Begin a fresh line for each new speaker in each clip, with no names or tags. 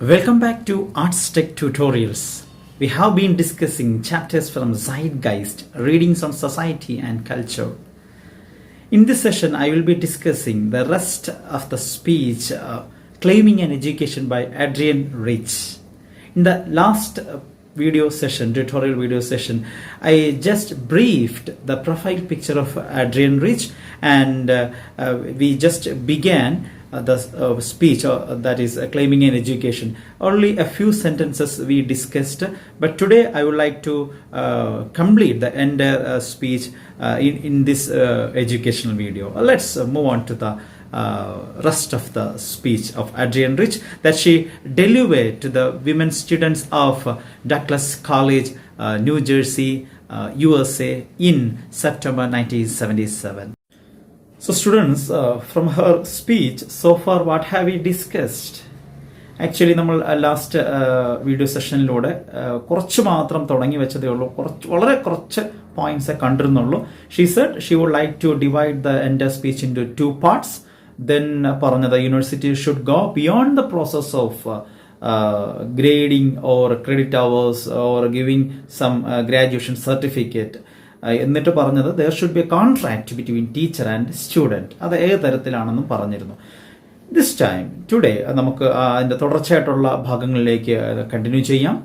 Welcome back to Arts Tech Tutorials. We have been discussing chapters from Zeitgeist, readings on society and culture. In this session, I will be discussing the rest of the speech Claiming an Education by Adrienne Rich. In the last tutorial video session, I just briefed the profile picture of Adrienne Rich, and we just began the speech that is Claiming an Education. Only a few sentences we discussed, but today I would like to complete the entire speech in this educational video. Let's move on to the rest of the speech of Adrienne Rich that she delivered to the women students of Douglas College, New Jersey, USA in September 1977. So students, from her speech, so far what have we discussed? Actually, നമ്മൾ last video സെഷനിലൂടെ കുറച്ച് മാത്രം തുടങ്ങി വെച്ചതേ ഉള്ളൂ, വളരെ കുറച്ച് പോയിന്റ്സേ കണ്ടിരുന്നുള്ളൂ. She said she would like to divide the entire speech into 2 parts. Then പറഞ്ഞത് university should go beyond the process of grading or credit hours or giving some graduation certificate. എന്നിട്ട് പറഞ്ഞത് there should be A contract between teacher and student. അത് ഏത് തരത്തിലാണെന്നും പറഞ്ഞിരുന്നു. This time today നമുക്ക് അതിൻ്റെ തുടർച്ചയായിട്ടുള്ള ഭാഗങ്ങളിലേക്ക് കണ്ടിന്യൂ ചെയ്യാം.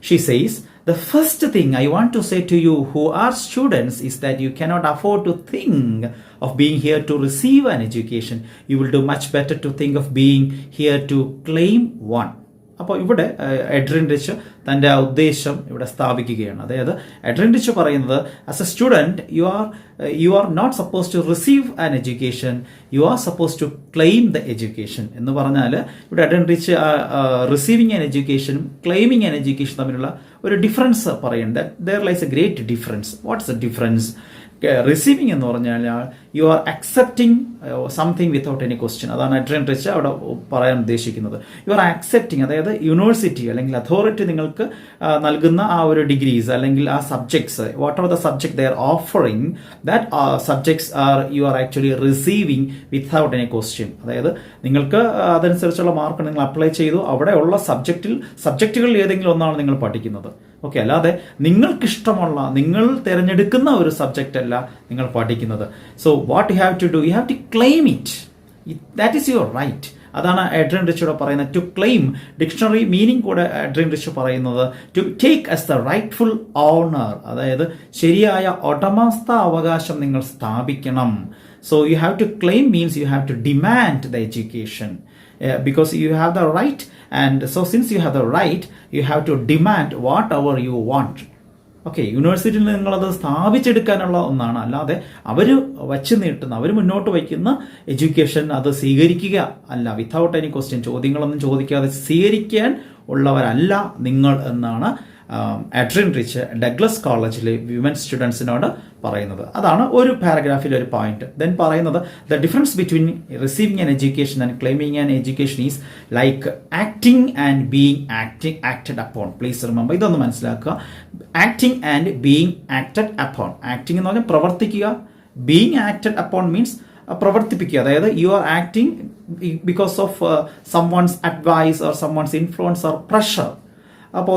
She says, the first thing I want to say to you who are students is that you cannot afford to think of being here to receive an education. You will do much better to think of being here to claim one. അപ്പോൾ ഇവിടെ Adrienne rich തൻ്റെ ഉദ്ദേശം ഇവിടെ സ്ഥാപിക്കുകയാണ്. അതായത് Adrienne Rich പറയുന്നത്, as a student you are not suppose to receive an education, you are suppose to claim the education എന്ന് പറഞ്ഞാൽ ഇവിടെ എഡ്രിൻ റിച്ച് റിസീവിങ് ആൻ എഡ്യൂക്കേഷനും ക്ലെയിമിങ് ആൻ എഡ്യൂക്കേഷൻ തമ്മിലുള്ള ഒരു ഡിഫറൻസ് പറയുന്നത്. There lies a great difference. What's a difference? റിസീവിങ് എന്ന് പറഞ്ഞാൽ you are accepting something without any question. അതാണ് എഡ്രിൻ റിച്ച് അവിടെ പറയാൻ ഉദ്ദേശിക്കുന്നത്. യു ആർ അക്സെപ്റ്റിംഗ്, അതായത് യൂണിവേഴ്സിറ്റി അല്ലെങ്കിൽ അതോറിറ്റി നിങ്ങൾക്ക് നൽകുന്ന ആ ഒരു ഡിഗ്രീസ് അല്ലെങ്കിൽ ആ subjects, what are the subject they are offering, that subjects are you are actually receiving without any question. അതായത് നിങ്ങൾക്ക് അതനുസരിച്ചുള്ള മാർക്ക് നിങ്ങൾ അപ്ലൈ ചെയ്തു, അവിടെ ഉള്ള സബ്ജക്റ്റുകളിൽ ഏതെങ്കിലും ഒന്നാണ് നിങ്ങൾ പഠിക്കുന്നത്. ഓക്കെ, അല്ലാതെ നിങ്ങൾക്കിഷ്ടമുള്ള നിങ്ങൾ തിരഞ്ഞെടുക്കുന്ന ഒരു സബ്ജക്റ്റ് അല്ല നിങ്ങൾ പഠിക്കുന്നത്. So what you have to do, you have to claim it. That is your right. അതാണ് എഡ്രിൻ റിച്ച് പറയുന്നത്. ടു ക്ലെയിം, ഡിക്ഷണറി മീനിങ് കൂടെ എഡ്രിൻ റിച്ച് പറയുന്നത് to take as the rightful owner, അതായത് ശരിയായ ഉടമസ്ഥ അവകാശം നിങ്ങൾ സ്ഥാപിക്കണം. So you have to claim means you have to demand the education. Because you have the right, and so since you have the right, you have to demand whatever you want. Okay, യൂണിവേഴ്സിറ്റിയിൽ നിങ്ങളത് സ്ഥാപിച്ചെടുക്കാനുള്ള ഒന്നാണ്, അല്ലാതെ അവർ വച്ച് നീട്ടുന്ന, അവർ മുന്നോട്ട് വയ്ക്കുന്ന education അത് സ്വീകരിക്കുക അല്ല. വിത്തൗട്ട് എനി ക്വസ്റ്റ്യൻ, ചോദ്യങ്ങളൊന്നും ചോദിക്കാതെ സ്വീകരിക്കാൻ ഉള്ളവരല്ല നിങ്ങൾ എന്നാണ് എഡ്രിൻ റിച്ച് ഡഗ്ലസ് കോളേജിലെ വിമൻ സ്റ്റുഡൻസിനോട് പറയുന്നത്. അതാണ് ഒരു പാരഗ്രാഫിലെ ഒരു പോയിന്റ്. ദെൻ പറയുന്നത്, the difference between receiving an education and claiming an education is like acting and being acted upon. Please remember, ഇതൊന്ന് മനസ്സിലാക്കുക. Acting and being acted upon. Acting എന്ന് പറഞ്ഞാൽ പ്രവർത്തിക്കുക, ബീയിങ് ആക്റ്റഡ് അപ്പോൺ മീൻസ് പ്രവർത്തിപ്പിക്കുക. അതായത് you are acting because of someone's advice or someone's influence or pressure. അപ്പോൾ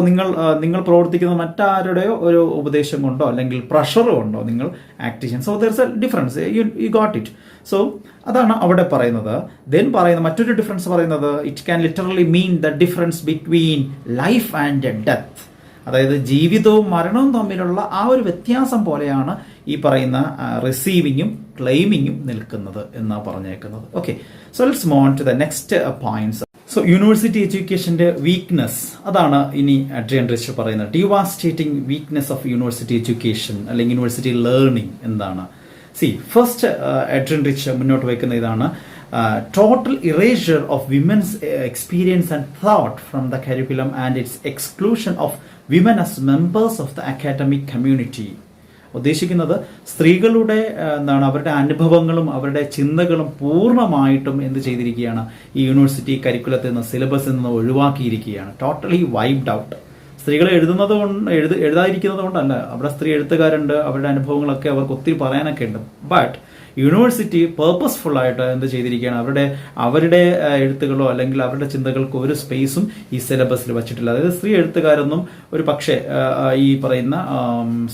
നിങ്ങൾ പ്രവർത്തിക്കുന്ന മറ്റാരുടെയോ ഒരു ഉപദേശം കൊണ്ടോ അല്ലെങ്കിൽ പ്രഷർ കൊണ്ടോ നിങ്ങൾ ആക്ട് ചെയ്യാൻ. So there is A difference, you got it. So അതാണ് അവിടെ പറയുന്നത്. ദെൻ പറയുന്ന മറ്റൊരു ഡിഫറൻസ് പറയുന്നത്, it can literally mean the difference between life and death. അതായത് ജീവിതവും മരണവും തമ്മിലുള്ള ആ ഒരു വ്യത്യാസം പോലെയാണ് ഈ പറയുന്ന റിസീവിങ്ങും ക്ലെയിമിങ്ങും നിൽക്കുന്നത് എന്നാണ് പറഞ്ഞേക്കുന്നത്. Okay, so let's move on to the next points. So university എഡ്യൂക്കേഷന്റെ വീക്ക്നെസ്, അതാണ് ഇനി അഡ്രിയൻ റിച്ച് പറയുന്നത്. Devastating weakness of university education അല്ലെങ്കിൽ യൂണിവേഴ്സിറ്റി ലേണിംഗ് എന്താണ്? ഫസ്റ്റ് അഡ്രിയൻ റിച്ച് മുന്നോട്ട് വയ്ക്കുന്ന ഇതാണ്, total erasure of women's experience and thought from the curriculum and its exclusion of women as members of the academic community. ഉദ്ദേശിക്കുന്നത് സ്ത്രീകളുടെ അവരുടെ അനുഭവങ്ങളും അവരുടെ ചിന്തകളും പൂർണ്ണമായിട്ടും എന്ത് ചെയ്തിരിക്കുകയാണ്, ഈ യൂണിവേഴ്സിറ്റി കരിക്കുലത്തിൽ നിന്ന്, സിലബസിൽ നിന്ന് ഒഴിവാക്കിയിരിക്കുകയാണ്. Totally wiped out. സ്ത്രീകൾ എഴുതാതിരിക്കുന്നത് കൊണ്ടല്ല, അവിടെ സ്ത്രീ എഴുത്തുകാരുണ്ട്, അവരുടെ അനുഭവങ്ങളൊക്കെ അവർക്ക് ഒത്തിരി പറയാനൊക്കെ ഉണ്ട്. ബട്ട് യൂണിവേഴ്സിറ്റി പേർപ്പസ്ഫുള്ളായിട്ട് എന്ത് ചെയ്തിരിക്കുകയാണ്, അവരുടെ എഴുത്തുകളോ അല്ലെങ്കിൽ അവരുടെ ചിന്തകൾക്ക് ഒരു സ്പേസും ഈ സിലബസിൽ വെച്ചിട്ടില്ല. അതായത് സ്ത്രീ എഴുത്തുകാരൊന്നും ഒരു പക്ഷേ ഈ പറയുന്ന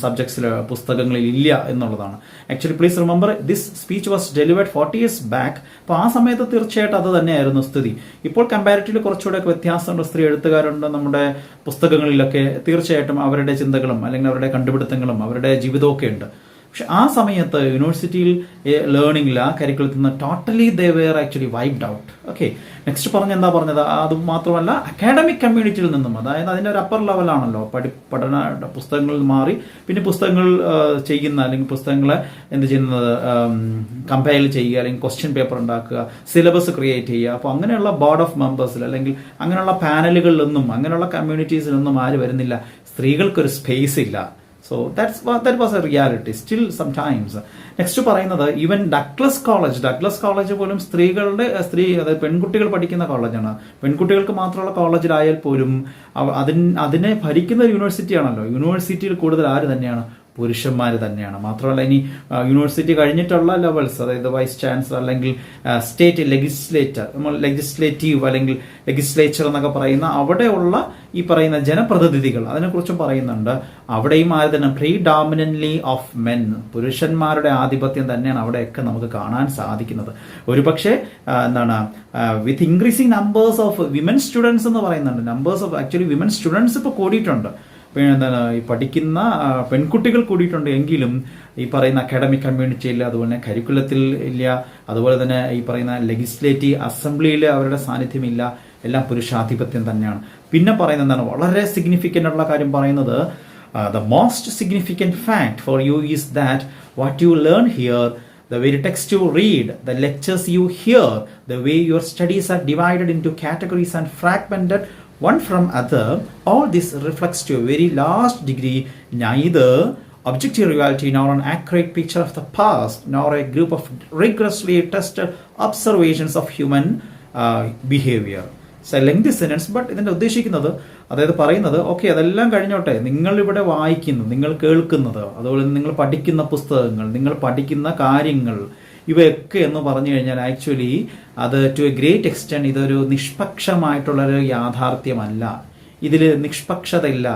സബ്ജക്ട്സിൽ പുസ്തകങ്ങളിൽ ഇല്ല എന്നുള്ളതാണ്. Actually please remember this speech was delivered 40 years back. അപ്പോൾ ആ സമയത്ത് തീർച്ചയായിട്ടും അത് തന്നെയായിരുന്നു സ്ഥിതി. ഇപ്പോൾ കമ്പാരിറ്റീവ്ലി കുറച്ചുകൂടെ വ്യത്യാസമുണ്ട്. സ്ത്രീ എഴുത്തുകാരുണ്ട് നമ്മുടെ പുസ്തകങ്ങളിലൊക്കെ. തീർച്ചയായിട്ടും അവരുടെ ചിന്തകളും അല്ലെങ്കിൽ അവരുടെ കണ്ടുപിടുത്തങ്ങളും അവരുടെ ജീവിതമൊക്കെ ഉണ്ട്. പക്ഷെ ആ സമയത്ത് യൂണിവേഴ്സിറ്റിയിൽ ലേണിംഗിൽ ആ കരിക്കുലത്തിൽ നിന്ന് totally they were actually wiped out. Okay, next എന്താ പറഞ്ഞത്, അത് മാത്രമല്ല അക്കാഡമിക് കമ്മ്യൂണിറ്റിയിൽ നിന്നും, അതായത് അതിൻ്റെ ഒരു അപ്പർ ലെവലാണല്ലോ, പഠന പുസ്തകങ്ങളിൽ മാറി പിന്നെ പുസ്തകങ്ങൾ ചെയ്യുന്ന അല്ലെങ്കിൽ പുസ്തകങ്ങളെ എന്ത് ചെയ്യുന്നത് കമ്പയർ ചെയ്യുക അല്ലെങ്കിൽ ക്വസ്റ്റ്യൻ പേപ്പർ ഉണ്ടാക്കുക, സിലബസ് ക്രിയേറ്റ് ചെയ്യുക. അപ്പോൾ അങ്ങനെയുള്ള ബോർഡ് ഓഫ് മെമ്പേഴ്സിൽ അല്ലെങ്കിൽ അങ്ങനെയുള്ള പാനലുകളിലൊന്നും അങ്ങനെയുള്ള കമ്മ്യൂണിറ്റീസിലൊന്നും ആര് വരുന്നില്ല, സ്ത്രീകൾക്കൊരു സ്പേസ് ഇല്ല. So that was a reality still sometimes. Next പറയുന്നത് ഈവൻ ഡഗ്ലസ് കോളേജ് പോലും അതായത് പെൺകുട്ടികൾ പഠിക്കുന്ന കോളേജാണ്. പെൺകുട്ടികൾക്ക് മാത്രമുള്ള കോളേജിലായാൽ പോലും അതിനെ ഭരിക്കുന്ന ഒരു യൂണിവേഴ്സിറ്റിയാണല്ലോ. യൂണിവേഴ്സിറ്റിയിൽ കൂടുതൽ ആര് തന്നെയാണ്, പുരുഷന്മാർ തന്നെയാണ്. മാത്രമല്ല ഇനി യൂണിവേഴ്സിറ്റി കഴിഞ്ഞിട്ടുള്ള ലെവൽസ്, അതായത് വൈസ് ചാൻസലർ അല്ലെങ്കിൽ സ്റ്റേറ്റ് ലെജിസ്ലേറ്റീവ് അല്ലെങ്കിൽ ലെജിസ്ലേച്ചർ എന്നൊക്കെ പറയുന്ന അവിടെയുള്ള ഈ പറയുന്ന ജനപ്രതിനിധികൾ, അതിനെക്കുറിച്ചും പറയുന്നുണ്ട്. അവിടെയും ആര് തന്നെ പ്രീഡോമിനന്റ്ലി ഓഫ് മെൻ, പുരുഷന്മാരുടെ ആധിപത്യം തന്നെയാണ് അവിടെയൊക്കെ നമുക്ക് കാണാൻ സാധിക്കുന്നത്. ഒരുപക്ഷെ with increasing numbers of women students എന്ന് പറയുന്നുണ്ട്. Numbers of actually women students ഇപ്പോൾ കൂടിയിട്ടുണ്ട്. ഈ പഠിക്കുന്ന പെൺകുട്ടികൾ കൂടിയിട്ടുണ്ട് എങ്കിലും ഈ പറയുന്ന അക്കാഡമിക് കമ്മ്യൂണിറ്റിയിൽ, അതുപോലെ തന്നെ കരിക്കുലത്തിൽ ഇല്ല, അതുപോലെ തന്നെ ഈ പറയുന്ന ലെജിസ്ലേറ്റീവ് അസംബ്ലിയിൽ അവരുടെ സാന്നിധ്യമില്ല. എല്ലാം പുരുഷാധിപത്യം തന്നെയാണ്. പിന്നെ പറയുന്നത് എന്താണ്, വളരെ സിഗ്നിഫിക്കൻ്റ് ആയിട്ടുള്ള കാര്യം പറയുന്നത്, the most significant fact for you is that what you learn here, the very text you read, the lectures you hear, the way your studies are divided into categories and fragmented one from other, all this reflects to a very large degree neither objective reality nor an accurate picture of the past nor a group of rigorously tested observations of human behavior. So lengthy sentence, but ഇതിൻ്റെ ഉദ്ദേശിക്കുന്നത്, അതായത് പറയുന്നത്, okay അതെല്ലാം കഴിഞ്ഞോട്ടെ, നിങ്ങളിവിടെ വായിക്കുന്നു, നിങ്ങൾ കേൾക്കുന്നത്, അതുപോലെ നിങ്ങൾ പഠിക്കുന്ന പുസ്തകങ്ങൾ, നിങ്ങൾ പഠിക്കുന്ന കാര്യങ്ങൾ, ഇവയൊക്കെ എന്ന് പറഞ്ഞു കഴിഞ്ഞാൽ ആക്ച്വലി അത് ടു എ ഗ്രേറ്റ് എക്സ്റ്റെൻഡ് ഇതൊരു നിഷ്പക്ഷമായിട്ടുള്ളൊരു യാഥാർത്ഥ്യമല്ല. ഇതിൽ നിഷ്പക്ഷതയില്ല.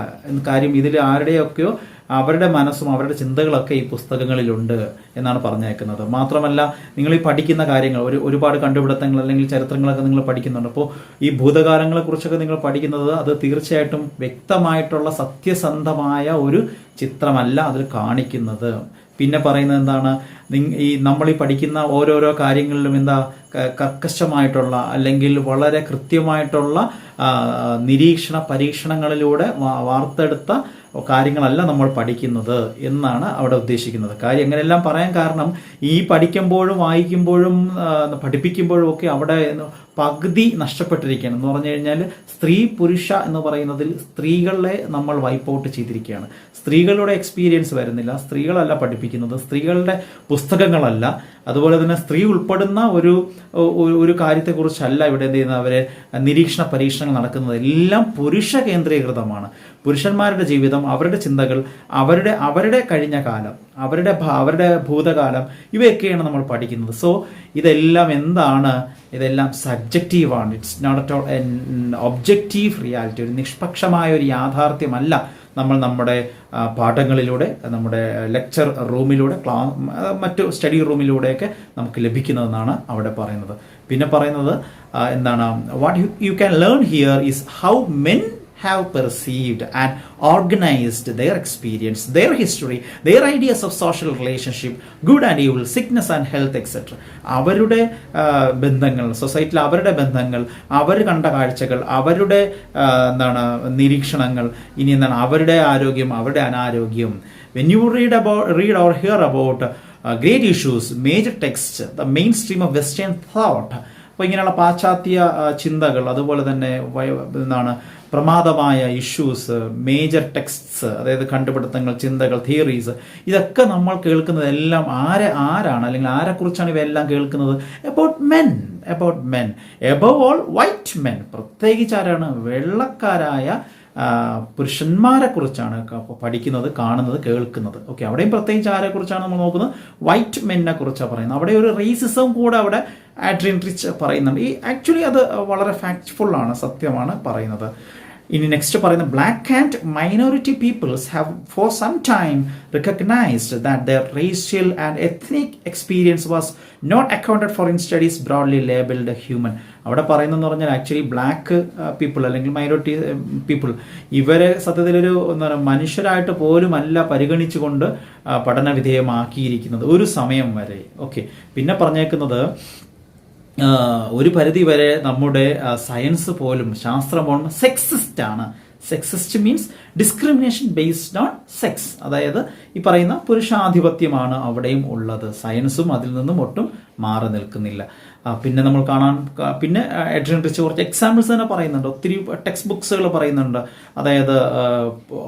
കാര്യം ഇതിൽ ആരുടെയൊക്കെയോ അവരുടെ മനസ്സും അവരുടെ ചിന്തകളൊക്കെ ഈ പുസ്തകങ്ങളിലുണ്ട് എന്നാണ് പറഞ്ഞേക്കുന്നത്. മാത്രമല്ല നിങ്ങൾ ഈ പഠിക്കുന്ന കാര്യങ്ങൾ, ഒരുപാട് കണ്ടുപിടുത്തങ്ങൾ അല്ലെങ്കിൽ ചരിത്രങ്ങളൊക്കെ നിങ്ങൾ പഠിക്കുന്നുണ്ട്. അപ്പോൾ ഈ ഭൂതകാലങ്ങളെക്കുറിച്ചൊക്കെ നിങ്ങൾ പഠിക്കുന്നത് അത് തീർച്ചയായിട്ടും വ്യക്തമായിട്ടുള്ള സത്യസന്ധമായ ഒരു ചിത്രമല്ല അതിൽ കാണിക്കുന്നത്. പിന്നെ പറയുന്നത് എന്താണ്, നമ്മൾ ഈ പഠിക്കുന്ന ഓരോരോ കാര്യങ്ങളിലും കർക്കശമായിട്ടുള്ള അല്ലെങ്കിൽ വളരെ കൃത്യമായിട്ടുള്ള നിരീക്ഷണ പരീക്ഷണങ്ങളിലൂടെ വാർത്തെടുത്ത കാര്യങ്ങളല്ല നമ്മൾ പഠിക്കുന്നത് എന്നാണ് അവിടെ ഉദ്ദേശിക്കുന്നത്. കാര്യം എങ്ങനെയെല്ലാം പറയാൻ കാരണം, ഈ പഠിക്കുമ്പോഴും വായിക്കുമ്പോഴും പഠിപ്പിക്കുമ്പോഴും ഒക്കെ അവിടെ പകുതി നഷ്ടപ്പെട്ടിരിക്കുകയാണ്. എന്ന് പറഞ്ഞു കഴിഞ്ഞാൽ സ്ത്രീ പുരുഷ എന്ന് പറയുന്നതിൽ സ്ത്രീകളെ നമ്മൾ വൈപ്പ് ഔട്ട് ചെയ്തിരിക്കുകയാണ്. സ്ത്രീകളുടെ എക്സ്പീരിയൻസ് വരുന്നില്ല, സ്ത്രീകളല്ല പഠിപ്പിക്കുന്നത്, സ്ത്രീകളുടെ പുസ്തകങ്ങളല്ല, അതുപോലെ തന്നെ സ്ത്രീ ഉൾപ്പെടുന്ന ഒരു കാര്യത്തെക്കുറിച്ചല്ല ഇവിടെ എന്ത് ചെയ്യുന്നത്, അവരെ നിരീക്ഷണ പരീക്ഷണങ്ങൾ നടക്കുന്നത് എല്ലാം പുരുഷ കേന്ദ്രീകൃതമാണ്. പുരുഷന്മാരുടെ ജീവിതം, അവരുടെ ചിന്തകൾ, അവരുടെ കഴിഞ്ഞ കാലം, അവരുടെ ഭൂതകാലം, ഇവയൊക്കെയാണ് നമ്മൾ പഠിക്കുന്നത്. സോ ഇതെല്ലാം എന്താണ്, ഇതെല്ലാം സബ്ജക്റ്റീവാണ്. It's not at all an objective reality. ഒരു നിഷ്പക്ഷമായ ഒരു യാഥാർത്ഥ്യമല്ല നമ്മുടെ പാഠങ്ങളിലൂടെ, നമ്മുടെ ലെക്ചർ റൂമിലൂടെ, മറ്റു സ്റ്റഡി റൂമിലൂടെയൊക്കെ നമുക്ക് ലഭിക്കുന്നതെന്നാണ് അവിടെ പറയുന്നത്. പിന്നെ പറയുന്നത് എന്താണ്, what you can learn here is how men have perceived and organized their experience, their history, their ideas of social relationship, good and evil, sickness and health, etc. അവരുടെ ബന്ധങ്ങൾ, സൊസൈറ്റിയിൽ അവരുടെ ബന്ധങ്ങൾ, അവർ കണ്ട കാഴ്ചകൾ, അവരുടെ നിരീക്ഷണങ്ങൾ, ഇനി അവരുടെ ആരോഗ്യം, അവരുടെ അനാരോഗ്യം. When you read or hear about great issues, major texts, the mainstream of Western thought, അപ്പോൾ ഇങ്ങനെയുള്ള പാശ്ചാത്യ ചിന്തകൾ, അതുപോലെ തന്നെ പ്രമാദമായ ഇഷ്യൂസ്, മേജർ ടെക്സ്റ്റ്സ്, അതായത് കണ്ടുപിടുത്തങ്ങൾ, ചിന്തകൾ, തിയറീസ്, ഇതൊക്കെ നമ്മൾ കേൾക്കുന്നതെല്ലാം ആരാണ് അല്ലെങ്കിൽ ആരെക്കുറിച്ചാണ് ഇവയെല്ലാം കേൾക്കുന്നത്? About men, above all white men. പ്രത്യേകിച്ച് ആരാണ്? വെള്ളക്കാരായ പുരുഷന്മാരെ കുറിച്ചാണ് പഠിക്കുന്നത്, കാണുന്നത്, കേൾക്കുന്നത്. ഓക്കെ, അവിടെയും പ്രത്യേകിച്ച് ആരെക്കുറിച്ചാണ് നമ്മൾ നോക്കുന്നത്? വൈറ്റ് മെന്നിനെ കുറിച്ചാണ് പറയുന്നത്. അവിടെ ഒരു റേസിസം കൂടെ അവിടെ ആഡ്രിയൻ റിച്ച് പറയുന്നുണ്ട്. ആക്ച്വലി അത് വളരെ ഫാക്റ്റ്ഫുൾ ആണ്, സത്യമാണ് പറയുന്നത്. ഇനി നെക്സ്റ്റ് പറയുന്ന black and minority peoples have for some time recognised that their racial and ethnic experience was not accounted for in studies broadly labelled human. അവിടെ പറയുന്നതെന്ന് പറഞ്ഞാൽ ആക്ച്വലി ബ്ലാക്ക് പീപ്പിൾ അല്ലെങ്കിൽ മൈനോറിറ്റി പീപ്പിൾ ഇവരെ സത്യത്തിലൊരു മനുഷ്യരായിട്ട് പോലും അല്ല പരിഗണിച്ചുകൊണ്ട് പഠന വിധേയമാക്കിയിരിക്കുന്നത് ഒരു സമയം വരെ. ഓക്കെ, പിന്നെ പറഞ്ഞേക്കുന്നത് ഒരു പരിധി വരെ നമ്മുടെ സയൻസ് പോലും ശാസ്ത്രം പോലും സെക്സിസ്റ്റ് ആണ്. Sexist means discrimination based on sex. അതായത് ഈ പറയുന്ന പുരുഷാധിപത്യമാണ് അവിടെയും ഉള്ളത്. സയൻസും അതിൽ നിന്നും ഒട്ടും മാറി നിൽക്കുന്നില്ല. പിന്നെ നമ്മൾ പിന്നെ എഡ്രിയൻ റിച്ച് കുറച്ച് എക്സാമ്പിൾസ് തന്നെ പറയുന്നുണ്ട്. ഒത്തിരി ടെക്സ്റ്റ് ബുക്സുകൾ പറയുന്നുണ്ട്. അതായത്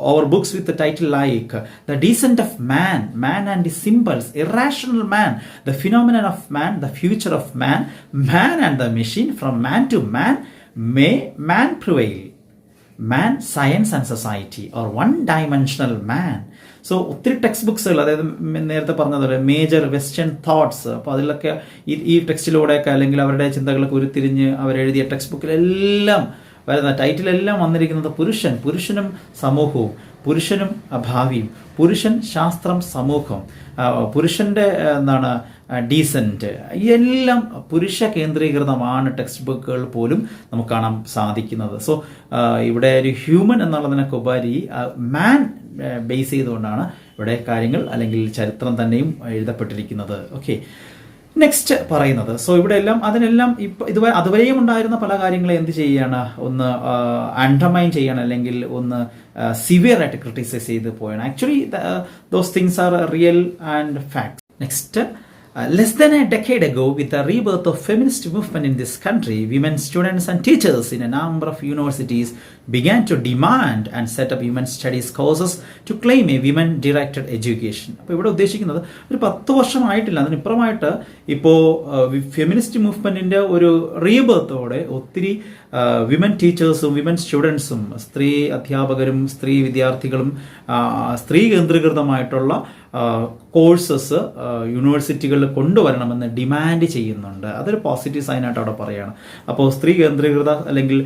over books with title like the descent of man, man and the symbols, irrational man, the phenomenon of man, the future of man, man and the machine, from man to man, may man prevail, man, science and society, or one dimensional man. So ഒത്തിരി text ബുക്സുകൾ, അതായത് നേരത്തെ പറഞ്ഞതുപോലെ major western thoughts, അപ്പോൾ അതിലൊക്കെ ഈ ടെക്സ്റ്റിലൂടെയൊക്കെ അല്ലെങ്കിൽ അവരുടെ ചിന്തകളൊക്കെ ഉരുത്തിരിഞ്ഞ് അവരെഴുതിയ ടെക്സ്റ്റ് ബുക്കിലെല്ലാം വരുന്ന ടൈറ്റിലെല്ലാം വന്നിരിക്കുന്നത് പുരുഷനും സമൂഹവും, പുരുഷനും ഭാവിയും, പുരുഷൻ, ശാസ്ത്രം, സമൂഹം, പുരുഷന്റെ ഡീസന്റ്, എല്ലാം പുരുഷ കേന്ദ്രീകൃതമാണ് ടെക്സ്റ്റ് ബുക്കുകൾ പോലും നമുക്ക് കാണാൻ സാധിക്കുന്നത്. സോ ഇവിടെ ഒരു ഹ്യൂമൻ എന്നുള്ളതിനൊക്കെ ഉപരി മാൻ ബേസ് ചെയ്തുകൊണ്ടാണ് ഇവിടെ കാര്യങ്ങൾ അല്ലെങ്കിൽ ചരിത്രം തന്നെയും എഴുതപ്പെട്ടിരിക്കുന്നത്. ഓക്കെ, നെക്സ്റ്റ് പറയുന്നത്, സോ ഇവിടെ എല്ലാം അതിനെല്ലാം അതുവരെയും ഉണ്ടായിരുന്ന പല കാര്യങ്ങളെ എന്ത് ചെയ്യാണ്, ഒന്ന് അണ്ടർമൈൻ ചെയ്യണം അല്ലെങ്കിൽ ഒന്ന് സിവിയർ ആയിട്ട് ക്രിട്ടിസൈസ് ചെയ്ത് പോയാണ്. Actually those things are real and facts. Next, less than a decade ago, with the rebirth of feminist movement in this country, women students and teachers in a number of universities began to demand and set up women studies courses to claim a women-directed education. അപ്പോൾ ഇവിടെ ഉദ്ദേശിക്കുന്നത് ഒരു 10 വർഷമായിട്ടില്ല, അതിനിപ്പുറമായിട്ട് ഇപ്പോൾ feminist മൂവ്മെന്റിന്റെ ഒരു റീബർത്തോടെ ഒത്തിരി women ടീച്ചേഴ്സും women സ്റ്റുഡൻസും സ്ത്രീ അധ്യാപകരും സ്ത്രീ വിദ്യാർത്ഥികളും സ്ത്രീ കേന്ദ്രീകൃതമായിട്ടുള്ള കോഴ്സസ് യൂണിവേഴ്സിറ്റികളിൽ കൊണ്ടുവരണമെന്ന് ഡിമാൻഡ് ചെയ്യുന്നുണ്ട്. അതൊരു പോസിറ്റീവ് സൈനായിട്ട് അവിടെ പറയുകയാണ്. അപ്പോൾ സ്ത്രീ കേന്ദ്രീകൃത അല്ലെങ്കിൽ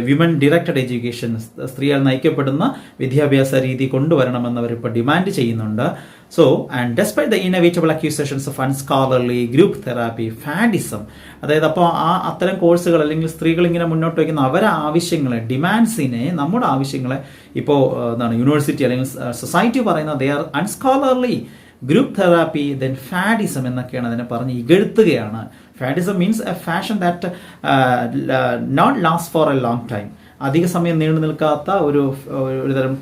വിമൻ ഡയറക്റ്റഡ് എഡ്യൂക്കേഷൻ, സ്ത്രീകൾ നയിക്കപ്പെടുന്ന വിദ്യാഭ്യാസ രീതി കൊണ്ടുവരണമെന്ന് അവരിപ്പോൾ ഡിമാൻഡ് ചെയ്യുന്നുണ്ട്. So, and despite the inevitable accusations of unscholarly, group therapy, fadism, അതായത് അപ്പോൾ അത്തരം കോഴ്സുകൾ അല്ലെങ്കിൽ സ്ത്രീകൾ ഇങ്ങനെ മുന്നോട്ട് വയ്ക്കുന്ന അവരെ ആവശ്യങ്ങളെ, ഡിമാൻഡ്സിനെ, നമ്മുടെ ആവശ്യങ്ങളെ ഇപ്പോൾ യൂണിവേഴ്സിറ്റി അല്ലെങ്കിൽ സൊസൈറ്റി പറയുന്നത് they are unscholarly, group therapy, then faddism എന്നൊക്കെയാണ് അതിനെ പറഞ്ഞ് ഇകഴ്ത്തുകയാണ്. Faddism means a fashion that not last for a long time. അധിക സമയം നീണ്ടു നിൽക്കാത്ത ഒരുതരം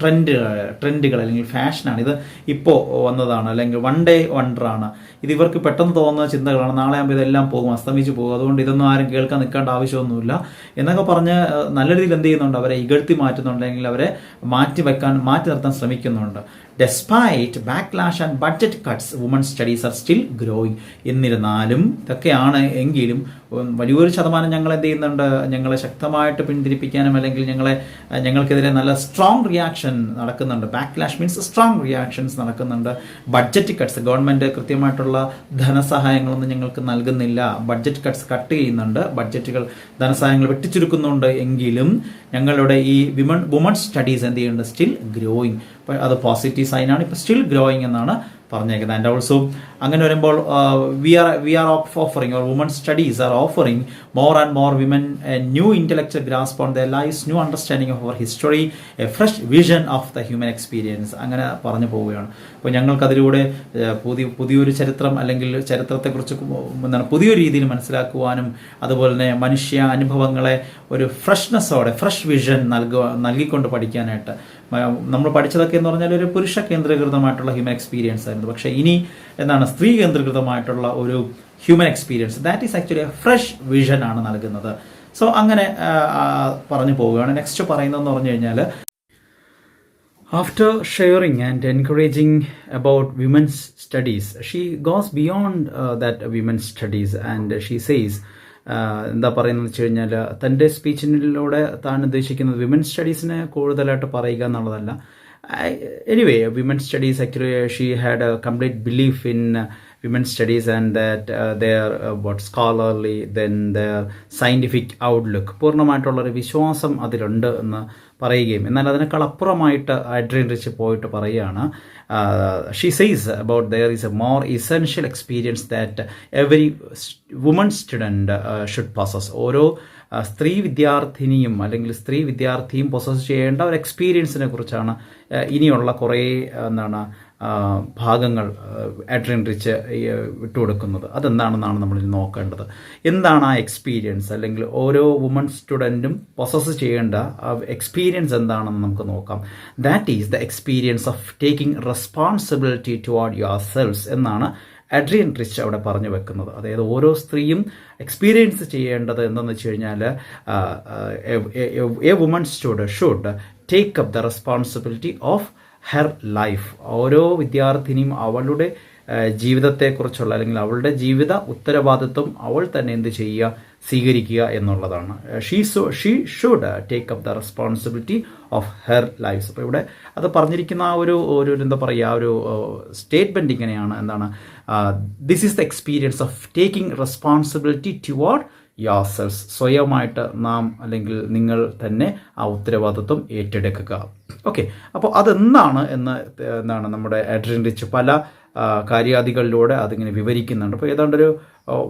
ട്രെൻഡുകൾ അല്ലെങ്കിൽ ഫാഷനാണ്. ഇത് ഇപ്പോൾ വന്നതാണ് അല്ലെങ്കിൽ വൺ ഡേ വണ്ടറാണ്. ഇത് ഇവർക്ക് പെട്ടെന്ന് തോന്നുന്ന ചിന്തകളാണ്. നാളെ ആകുമ്പോൾ ഇതെല്ലാം പോകും, അസ്തമിച്ച് പോകും, അതുകൊണ്ട് ഇതൊന്നും ആരും കേൾക്കാൻ നിൽക്കേണ്ട ആവശ്യമൊന്നുമില്ല എന്നൊക്കെ പറഞ്ഞ് നല്ല രീതിയിൽ എന്ത് ചെയ്യുന്നുണ്ട്, അവരെ ഇകഴ്ത്തി മാറ്റുന്നുണ്ട് അല്ലെങ്കിൽ അവരെ മാറ്റി നിർത്താൻ ശ്രമിക്കുന്നുണ്ട്. Despite backlash and budget cuts, women's studies are still growing. എന്നിരുന്നാലും ഇതൊക്കെയാണ് എങ്കിലും വലിയൊരു ശതമാനം ഞങ്ങൾ എന്ത് ചെയ്യുന്നുണ്ട്, ഞങ്ങളെ ശക്തമായിട്ട് പിന്തിരിപ്പിക്കാനും അല്ലെങ്കിൽ ഞങ്ങൾക്കെതിരെ നല്ല സ്ട്രോങ് റിയാക്ഷൻ നടക്കുന്നുണ്ട്. ബാക്ക്ലാഷ് മീൻസ് സ്ട്രോങ് റിയാക്ഷൻസ് നടക്കുന്നുണ്ട്. ബഡ്ജറ്റ് കട്ട്സ്, ഗവൺമെന്റ് കൃത്യമായിട്ടുള്ള ധനസഹായങ്ങളൊന്നും ഞങ്ങൾക്ക് നൽകുന്നില്ല, ബഡ്ജറ്റ് കട്ട്സ് കട്ട് ചെയ്യുന്നുണ്ട്, ധനസഹായങ്ങൾ വെട്ടിച്ചുരുക്കുന്നുണ്ട്. എങ്കിലും ഞങ്ങളുടെ ഈ വുമൺ സ്റ്റഡീസ് എന്ത് ചെയ്യുന്നുണ്ട്, സ്റ്റിൽ ഗ്രോയിങ്. അത് പോസിറ്റീവ് സൈനാണ്. ഇപ്പം സ്റ്റിൽ ഗ്രോയിങ് എന്നാണ് പറഞ്ഞേക്കുന്നത്. ആൻഡ് ഓൾസോ അങ്ങനെ വരുമ്പോൾ we are offering or woman studies are offering more and more women a new intellectual grasp on their lifes, new understanding of our history, a fresh vision of the human experience. അങ്ങനെ പറഞ്ഞു പോവുകയാണ്. അപ്പോൾ ഞങ്ങൾക്കതിലൂടെ പുതിയൊരു ചരിത്രം അല്ലെങ്കിൽ ചരിത്രത്തെക്കുറിച്ച് പുതിയൊരു രീതിയിൽ മനസ്സിലാക്കുവാനും അതുപോലെ തന്നെ മനുഷ്യ അനുഭവങ്ങളെ ഒരു ഫ്രഷ്നെസ്സോടെ ഫ്രഷ് വിഷൻ നൽകിക്കൊണ്ട് പഠിക്കാനായിട്ട്. നമ്മൾ പഠിച്ചതൊക്കെ എന്ന് പറഞ്ഞാൽ ഒരു പുരുഷ കേന്ദ്രീകൃതമായിട്ടുള്ള ഹ്യൂമൻ എക്സ്പീരിയൻസ് ആയിരുന്നു. പക്ഷേ ഇനി എന്താണ്, സ്ത്രീ കേന്ദ്രീകൃതമായിട്ടുള്ള ഒരു human experience, that is actually fresh vision ആണ് നൽകുന്നത്. സോ അങ്ങനെ പറഞ്ഞു പോവുകയാണ്. നെക്സ്റ്റ് പറയുന്നതെന്ന് പറഞ്ഞു കഴിഞ്ഞാൽ, after sharing and encouraging about women's studies, she goes beyond that women's studies and she says, എന്താ പറയുന്നത് വെച്ച് കഴിഞ്ഞാൽ തൻ്റെ സ്പീച്ചിലൂടെ താൻ ഉദ്ദേശിക്കുന്നത് വിമൻ സ്റ്റഡീസിനെ കൂടുതലായിട്ട് പറയുക എന്നുള്ളതല്ല. Anyway, women studies actually she had a complete belief in women's studies and that their what scholarly then their scientific outlook പൂർണ്ണമായിട്ടുള്ളൊരു വിശ്വാസം അതിലുണ്ട് എന്ന് പറയുകയും, എന്നാൽ അതിനേക്കാൾ അപ്പുറമായിട്ട് അഡ്രിയൻ റിച്ച് പോയിട്ട് പറയുകയാണ്, she says about there is a more essential experience that every woman student should possess. ഓരോ സ്ത്രീ വിദ്യാർത്ഥിനിയും അല്ലെങ്കിൽ സ്ത്രീ വിദ്യാർത്ഥിയും പൊസസ് ചെയ്യേണ്ട ഒരു എക്സ്പീരിയൻസിനെ കുറിച്ചാണ് ഇനിയുള്ള കുറേ ഭാഗങ്ങൾ അഡ്രിയൻ റിച്ച് വിട്ടുകൊടുക്കുന്നത്. അതെന്താണെന്നാണ് നമ്മൾ നോക്കേണ്ടത്. എന്താണ് ആ എക്സ്പീരിയൻസ്, അല്ലെങ്കിൽ ഓരോ വുമൺ സ്റ്റുഡൻറ്റും പൊസസ് ചെയ്യേണ്ട എക്സ്പീരിയൻസ് എന്താണെന്ന് നമുക്ക് നോക്കാം. That is the experience of taking responsibility toward your selves എന്നാണ് അഡ്രിയൻ റിച്ച് അവിടെ പറഞ്ഞു വെക്കുന്നത്. അതായത് ഓരോ സ്ത്രീയും എക്സ്പീരിയൻസ് ചെയ്യേണ്ടത് എന്തെന്ന് വെച്ച് കഴിഞ്ഞാൽ A woman should take up the responsibility of her life. ഓരോ വിദ്യാർത്ഥിനിയും അവളുടെ ജീവിതത്തെക്കുറിച്ചുള്ള അല്ലെങ്കിൽ അവളുടെ ജീവിത ഉത്തരവാദിത്വം അവൾ തന്നെ എന്ത് ചെയ്യുക, സ്വീകരിക്കുക എന്നുള്ളതാണ്. She should take up the responsibility of her life. അപ്പോൾ ഇവിടെ അത് പറഞ്ഞിരിക്കുന്ന ആ ഒരു എന്താ പറയുക, ആ ഒരു സ്റ്റേറ്റ്മെൻറ്റ് ഇങ്ങനെയാണ്, എന്താണ്, this is the experience of taking responsibility toward yourself. സ്വയമായിട്ട് നാം അല്ലെങ്കിൽ നിങ്ങൾ തന്നെ ആ ഉത്തരവാദിത്വം ഏറ്റെടുക്കുക. ഓക്കെ, അപ്പോൾ അതെന്താണ് എന്താണ് നമ്മുടെ അഡ്രിയൻ റിച്ച് പല കാര്യാദികളിലൂടെ അതിങ്ങനെ വിവരിക്കുന്നുണ്ട്. അപ്പോൾ ഏതാണ്ടൊരു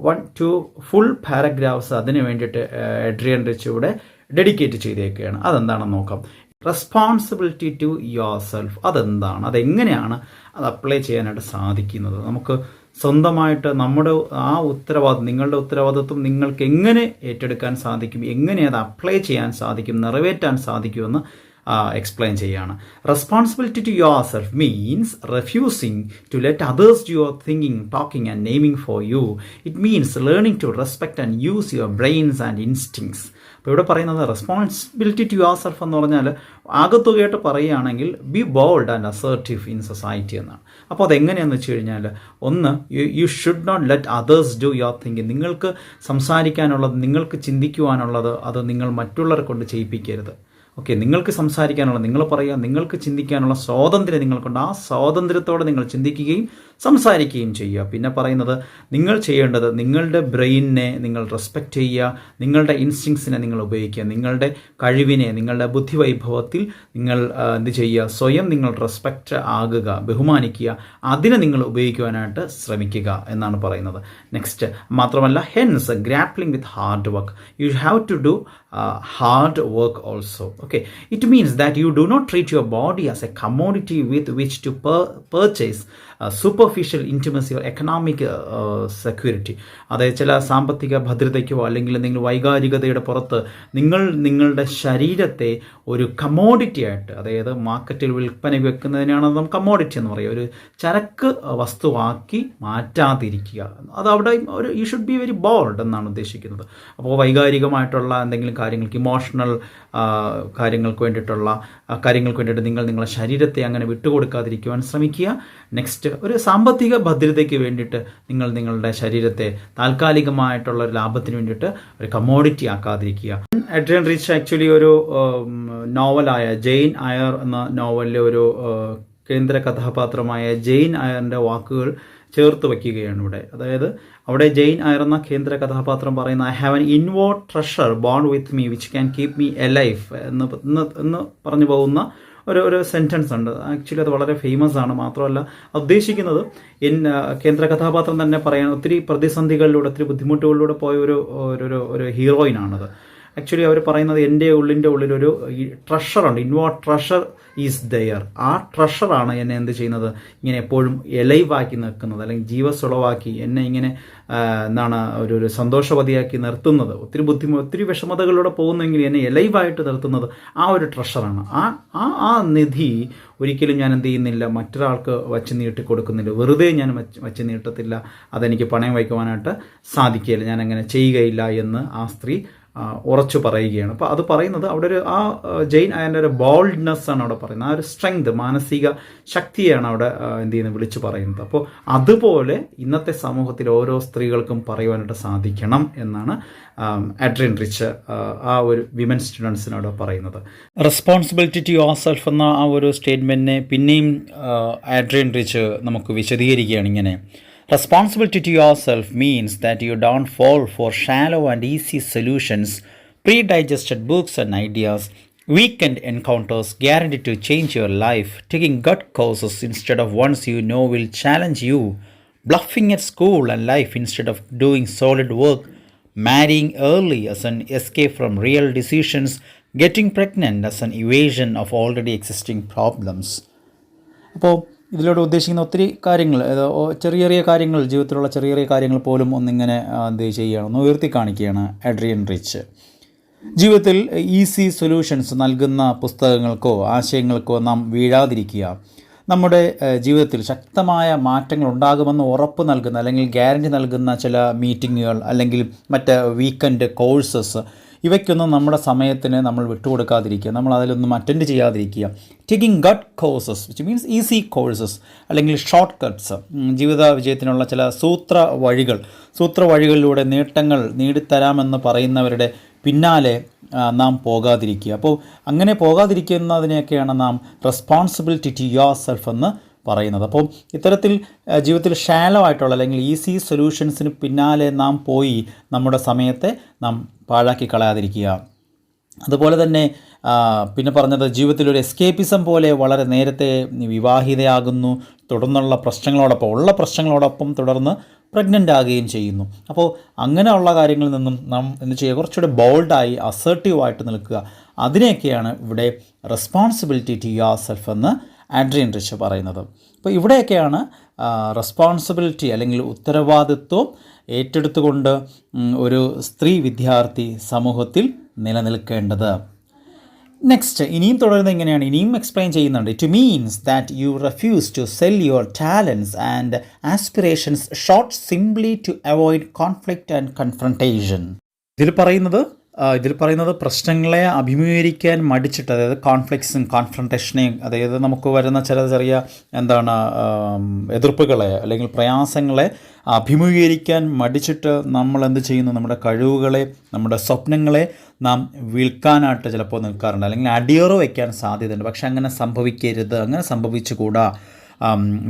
1-2 ഫുൾ പാരഗ്രാഫ്സ് അതിന് വേണ്ടിയിട്ട് അഡ്രിയൻ റിച്ച് ഇവിടെ ഡെഡിക്കേറ്റ് ചെയ്തേക്കുകയാണ്. അതെന്താണെന്ന് നോക്കാം. റെസ്പോൺസിബിലിറ്റി ടു യുവർ സെൽഫ് അതെന്താണ്, അതെങ്ങനെയാണ് അത് അപ്ലൈ ചെയ്യാനായിട്ട് സാധിക്കുന്നത്, നമുക്ക് സ്വന്തമായിട്ട് നമ്മുടെ ആ ഉത്തരവാദിത്വം, നിങ്ങളുടെ ഉത്തരവാദിത്വം നിങ്ങൾക്ക് എങ്ങനെ ഏറ്റെടുക്കാൻ സാധിക്കും, എങ്ങനെ അത് അപ്ലൈ ചെയ്യാൻ സാധിക്കും, നിറവേറ്റാൻ സാധിക്കുമെന്ന് എക്സ്പ്ലെയിൻ ചെയ്യുകയാണ്. Responsibility to yourself means refusing to let others do your thinking, talking and naming for you. It means learning to respect and use your brains and instincts. അപ്പോൾ ഇവിടെ പറയുന്നത് റെസ്പോൺസിബിലിറ്റി ടു യുവർ സെൽഫ് എന്ന് പറഞ്ഞാൽ ആകത്തുകയായിട്ട് പറയുകയാണെങ്കിൽ be bold and assertive in society എന്നാണ്. അപ്പോൾ അതെങ്ങനെയാണെന്ന് വെച്ച് കഴിഞ്ഞാൽ, ഒന്ന്, you should not let others do your thinking. നിങ്ങൾക്ക് സംസാരിക്കാനുള്ളത്, നിങ്ങൾക്ക് ചിന്തിക്കുവാനുള്ളത് അത് നിങ്ങൾ മറ്റുള്ളവരെ കൊണ്ട് ചെയ്യിപ്പിക്കരുത്. ഓക്കെ, നിങ്ങൾക്ക് സംസാരിക്കാനുള്ള, നിങ്ങൾ പറയുക, നിങ്ങൾക്ക് ചിന്തിക്കാനുള്ള സ്വാതന്ത്ര്യം നിങ്ങൾക്കുണ്ട്. ആ സ്വാതന്ത്ര്യത്തോടെ നിങ്ങൾ ചിന്തിക്കുകയും സംസാരിക്കുകയും ചെയ്യുക. പിന്നെ പറയുന്നത്, നിങ്ങൾ ചെയ്യേണ്ടത് നിങ്ങളുടെ ബ്രെയിനിനെ നിങ്ങൾ റെസ്പെക്റ്റ് ചെയ്യുക, നിങ്ങളുടെ ഇൻസ്റ്റിങ്സിനെ നിങ്ങൾ ഉപയോഗിക്കുക, നിങ്ങളുടെ കഴിവിനെ, നിങ്ങളുടെ ബുദ്ധിവൈഭവത്തിൽ നിങ്ങൾ എന്ത് ചെയ്യുക, സ്വയം നിങ്ങൾ റെസ്പെക്റ്റ് ആകുക, ബഹുമാനിക്കുക, അതിനെ നിങ്ങൾ ഉപയോഗിക്കുവാനായിട്ട് ശ്രമിക്കുക എന്നാണ് പറയുന്നത്. നെക്സ്റ്റ്, മാത്രമല്ല, hence grappling with hard work, you have to do hard work also. Okay, it means that you do not treat your body as a commodity with which to purchase superficial intimacy or economic security. അതായത് ചില സാമ്പത്തിക ഭദ്രതയ്ക്കോ അല്ലെങ്കിൽ എന്തെങ്കിലും വൈകാരികതയുടെ പുറത്ത് നിങ്ങളുടെ ശരീരത്തെ ഒരു commodity ആയിട്ട്, അതായത് മാർക്കറ്റിൽ വിൽപ്പനയ്ക്ക് വെക്കുന്നതിനാണ് നാം കമ്മോഡിറ്റി എന്ന് പറയുക, ഒരു ചരക്ക് വസ്തുവാക്കി മാറ്റാതിരിക്കുക. അത് അവിടെ ഒരു you should be very bold എന്നാണ് ഉദ്ദേശിക്കുന്നത്. അപ്പോൾ വൈകാരികമായിട്ടുള്ള എന്തെങ്കിലും കാര്യങ്ങൾക്ക്, ഇമോഷണൽ കാര്യങ്ങൾക്ക് വേണ്ടിയിട്ട് നിങ്ങൾ നിങ്ങളുടെ ശരീരത്തെ അങ്ങനെ വിട്ടുകൊടുക്കാതിരിക്കുവാൻ ശ്രമിക്കുക. നെക്സ്റ്റ്, ഒരു സാമ്പത്തിക ഭദ്രതയ്ക്ക് വേണ്ടിയിട്ട് നിങ്ങൾ നിങ്ങളുടെ ശരീരത്തെ താൽക്കാലികമായിട്ടുള്ള ഒരു ലാഭത്തിന് വേണ്ടിയിട്ട് ഒരു കമ്മോഡിറ്റി ആക്കാതിരിക്കുക. അഡ്രിയൻ റിച്ച് ആക്ച്വലി ഒരു നോവലായ ജെയിൻ അയർ എന്ന നോവലിലെ ഒരു കേന്ദ്ര കഥാപാത്രമായ ജെയിൻ അയറിൻ്റെ വാക്കുകൾ ചേർത്ത് വയ്ക്കുകയാണ് ഇവിടെ. അതായത് അവിടെ ജെയിൻ അയർ എന്ന കേന്ദ്ര കഥാപാത്രം പറയുന്ന, I have an inward treasure born with me which can keep me alive എന്ന് പറഞ്ഞു പോകുന്ന ഒരു സെൻറ്റൻസ് ഉണ്ട്. ആക്ച്വലി അത് വളരെ ഫേമസ് ആണ്. മാത്രമല്ല, ഉദ്ദേശിക്കുന്നത് കേന്ദ്ര കഥാപാത്രം തന്നെ പറയാൻ ഒത്തിരി പ്രതിസന്ധികളിലൂടെ, ഒത്തിരി ബുദ്ധിമുട്ടുകളിലൂടെ പോയ ഒരു ഹീറോയിനാണത്. ആക്ച്വലി അവർ പറയുന്നത്, എൻ്റെ ഉള്ളിലൊരു ട്രഷറുണ്ട്, ഇൻവേർഡ് ട്രഷർ ഈസ് ദെയർ. ആ ട്രഷറാണ് എന്നെ എന്ത് ചെയ്യുന്നത്, ഇങ്ങനെ എപ്പോഴും എലൈവാക്കി നിൽക്കുന്നത്, അല്ലെങ്കിൽ ജീവസുളവാക്കി എന്നെ ഇങ്ങനെ എന്താണ് ഒരു സന്തോഷവതിയാക്കി നിർത്തുന്നത്. ഒത്തിരി വിഷമതകളിലൂടെ പോകുന്നെങ്കിൽ എന്നെ എലൈവായിട്ട് നിർത്തുന്നത് ആ ഒരു ട്രഷറാണ്. ആ നിധി ഒരിക്കലും ഞാൻ എന്ത് ചെയ്യുന്നില്ല, മറ്റൊരാൾക്ക് വച്ച് നീട്ടി കൊടുക്കുന്നില്ല, വെറുതെ ഞാൻ വച്ച് നീട്ടത്തില്ല, അതെനിക്ക് പണയം വയ്ക്കുവാനായിട്ട് സാധിക്കില്ല, ഞാൻ അങ്ങനെ ചെയ്യുകയില്ല എന്ന് ആ സ്ത്രീ ഉറച്ചു പറയുകയാണ്. അപ്പോൾ അത് പറയുന്നത് അവിടെ ഒരു ജെയിൻ അതിൻ്റെ ഒരു ബോൾഡ്നെസ് ആണ് അവിടെ പറയുന്നത്, ആ ഒരു സ്ട്രെങ്ത്, മാനസിക ശക്തിയാണ് അവിടെ എന്ത് ചെയ്യുന്നത്, വിളിച്ചു പറയുന്നത്. അപ്പോൾ അതുപോലെ ഇന്നത്തെ സമൂഹത്തിൽ ഓരോ സ്ത്രീകൾക്കും പറയുവാനായിട്ട് സാധിക്കണം എന്നാണ് അഡ്രിയൻ റിച്ച് ആ ഒരു വിമൻ സ്റ്റുഡൻസിനോട് പറയുന്നത്. റെസ്പോൺസിബിലിറ്റി ടു യുവർ സെൽഫ് എന്ന ആ ഒരു സ്റ്റേറ്റ്മെൻറ്റിനെ പിന്നെയും അഡ്രിയൻ റിച്ച് നമുക്ക് വിശദീകരിക്കുകയാണ് ഇങ്ങനെ: Responsibility to yourself means that you don't fall for shallow and easy solutions, pre-digested books and ideas, weekend encounters guaranteed to change your life, taking gut courses instead of ones you know will challenge you, bluffing at school and life instead of doing solid work, marrying early as an escape from real decisions, getting pregnant as an evasion of already existing problems. അപ്പോൾ ഇതിലൂടെ ഉദ്ദേശിക്കുന്ന ഒത്തിരി കാര്യങ്ങൾ, ചെറിയ ചെറിയ കാര്യങ്ങൾ, ജീവിതത്തിലുള്ള ചെറിയ ചെറിയ കാര്യങ്ങൾ പോലും ഒന്നിങ്ങനെ എന്ത് ചെയ്യുകയാണ്, ഒന്ന് ഉയർത്തി കാണിക്കുകയാണ് അഡ്രിയൻ റിച്ച്. ജീവിതത്തിൽ ഈസി സൊല്യൂഷൻസ് നൽകുന്ന പുസ്തകങ്ങൾക്കോ ആശയങ്ങൾക്കോ നാം വീഴാതിരിക്കുക. നമ്മുടെ ജീവിതത്തിൽ ശക്തമായ മാറ്റങ്ങൾ ഉണ്ടാകുമെന്ന് ഉറപ്പ് നൽകുന്ന അല്ലെങ്കിൽ ഗ്യാരണ്ടി നൽകുന്ന ചില മീറ്റിങ്ങുകൾ അല്ലെങ്കിൽ മറ്റ് വീക്കെൻഡ് കോഴ്സസ്, ഇവയ്ക്കൊന്നും നമ്മുടെ സമയത്തിന് നമ്മൾ വിട്ടുകൊടുക്കാതിരിക്കുക, നമ്മൾ അതിലൊന്നും അറ്റൻഡ് ചെയ്യാതിരിക്കുക. Taking gut courses which means easy courses അല്ലെങ്കിൽ ഷോർട്ട് കട്ട്സ്, ജീവിത വിജയത്തിനുള്ള ചില സൂത്രവഴികളിലൂടെ നേട്ടങ്ങൾ നേടിത്തരാമെന്ന് പറയുന്നവരുടെ പിന്നാലെ നാം പോകാതിരിക്കുക. അപ്പോൾ അങ്ങനെ പോകാതിരിക്കുന്നതിനെയൊക്കെയാണ് നാം റെസ്പോൺസിബിലിറ്റി ടു യുവർ സെൽഫ് എന്ന് പറയുന്നത്. അപ്പോൾ ഇത്തരത്തിൽ ജീവിതത്തിൽ ഷാലോ ആയിട്ടുള്ള അല്ലെങ്കിൽ ഈസി സൊല്യൂഷൻസിന് പിന്നാലെ നാം പോയി നമ്മുടെ സമയത്തെ നാം പാഴാക്കി കളയാതിരിക്കുക. അതുപോലെ തന്നെ പിന്നെ പറഞ്ഞത്, ജീവിതത്തിൽ ഒരു എസ്കേപ്പിസം പോലെ വളരെ നേരത്തെ വിവാഹിതയാകുന്നു, തുടർന്നുള്ള പ്രശ്നങ്ങളോടൊപ്പം തുടർന്ന് പ്രഗ്നൻ്റ് ആകുകയും ചെയ്യുന്നു. അപ്പോൾ അങ്ങനെയുള്ള കാര്യങ്ങളിൽ നിന്നും നാം എന്ത് ചെയ്യുക, കുറച്ചുകൂടെ ബോൾഡായി അസേർട്ടീവായിട്ട് നിൽക്കുക. അതിനെയൊക്കെയാണ് ഇവിടെ റെസ്പോൺസിബിലിറ്റി ടു യുവർ സെൽഫ് എന്ന് അഡ്രിയൻ റിച്ച് പറയുന്നത്. അപ്പോൾ ഇവിടെയൊക്കെയാണ് റെസ്പോൺസിബിലിറ്റി അല്ലെങ്കിൽ ഉത്തരവാദിത്വം ഏറ്റെടുത്തുകൊണ്ട് ഒരു സ്ത്രീ വിദ്യാർത്ഥി സമൂഹത്തിൽ നിലനിൽക്കേണ്ടത്. നെക്സ്റ്റ് ഇനിയും തുടരുന്നത് ഇങ്ങനെയാണ്, ഇനിയും എക്സ്പ്ലെയിൻ ചെയ്യുന്നുണ്ട്. It means that you refuse to sell your talents and aspirations short simply to avoid conflict and confrontation. ഇതിൽ പറയുന്നത് പ്രശ്നങ്ങളെ അഭിമുഖീകരിക്കാൻ മടിച്ചിട്ട്, അതായത് കോൺഫ്ലിക്ട്സും കോൺഫ്രണ്ടേഷനെയും, അതായത് നമുക്ക് വരുന്ന ചെറിയ എതിർപ്പുകളെ അല്ലെങ്കിൽ പ്രയാസങ്ങളെ അഭിമുഖീകരിക്കാൻ മടിച്ചിട്ട് നമ്മൾ എന്ത് ചെയ്യുന്നു, നമ്മുടെ കഴിവുകളെ, നമ്മുടെ സ്വപ്നങ്ങളെ നാം വിൽക്കാനായിട്ട് ചിലപ്പോൾ നിൽക്കാറുണ്ട്, അല്ലെങ്കിൽ അടിയറ വയ്ക്കാൻ സാധ്യതയുണ്ട്. പക്ഷെ അങ്ങനെ സംഭവിക്കരുത്, അങ്ങനെ സംഭവിച്ചുകൂടാ.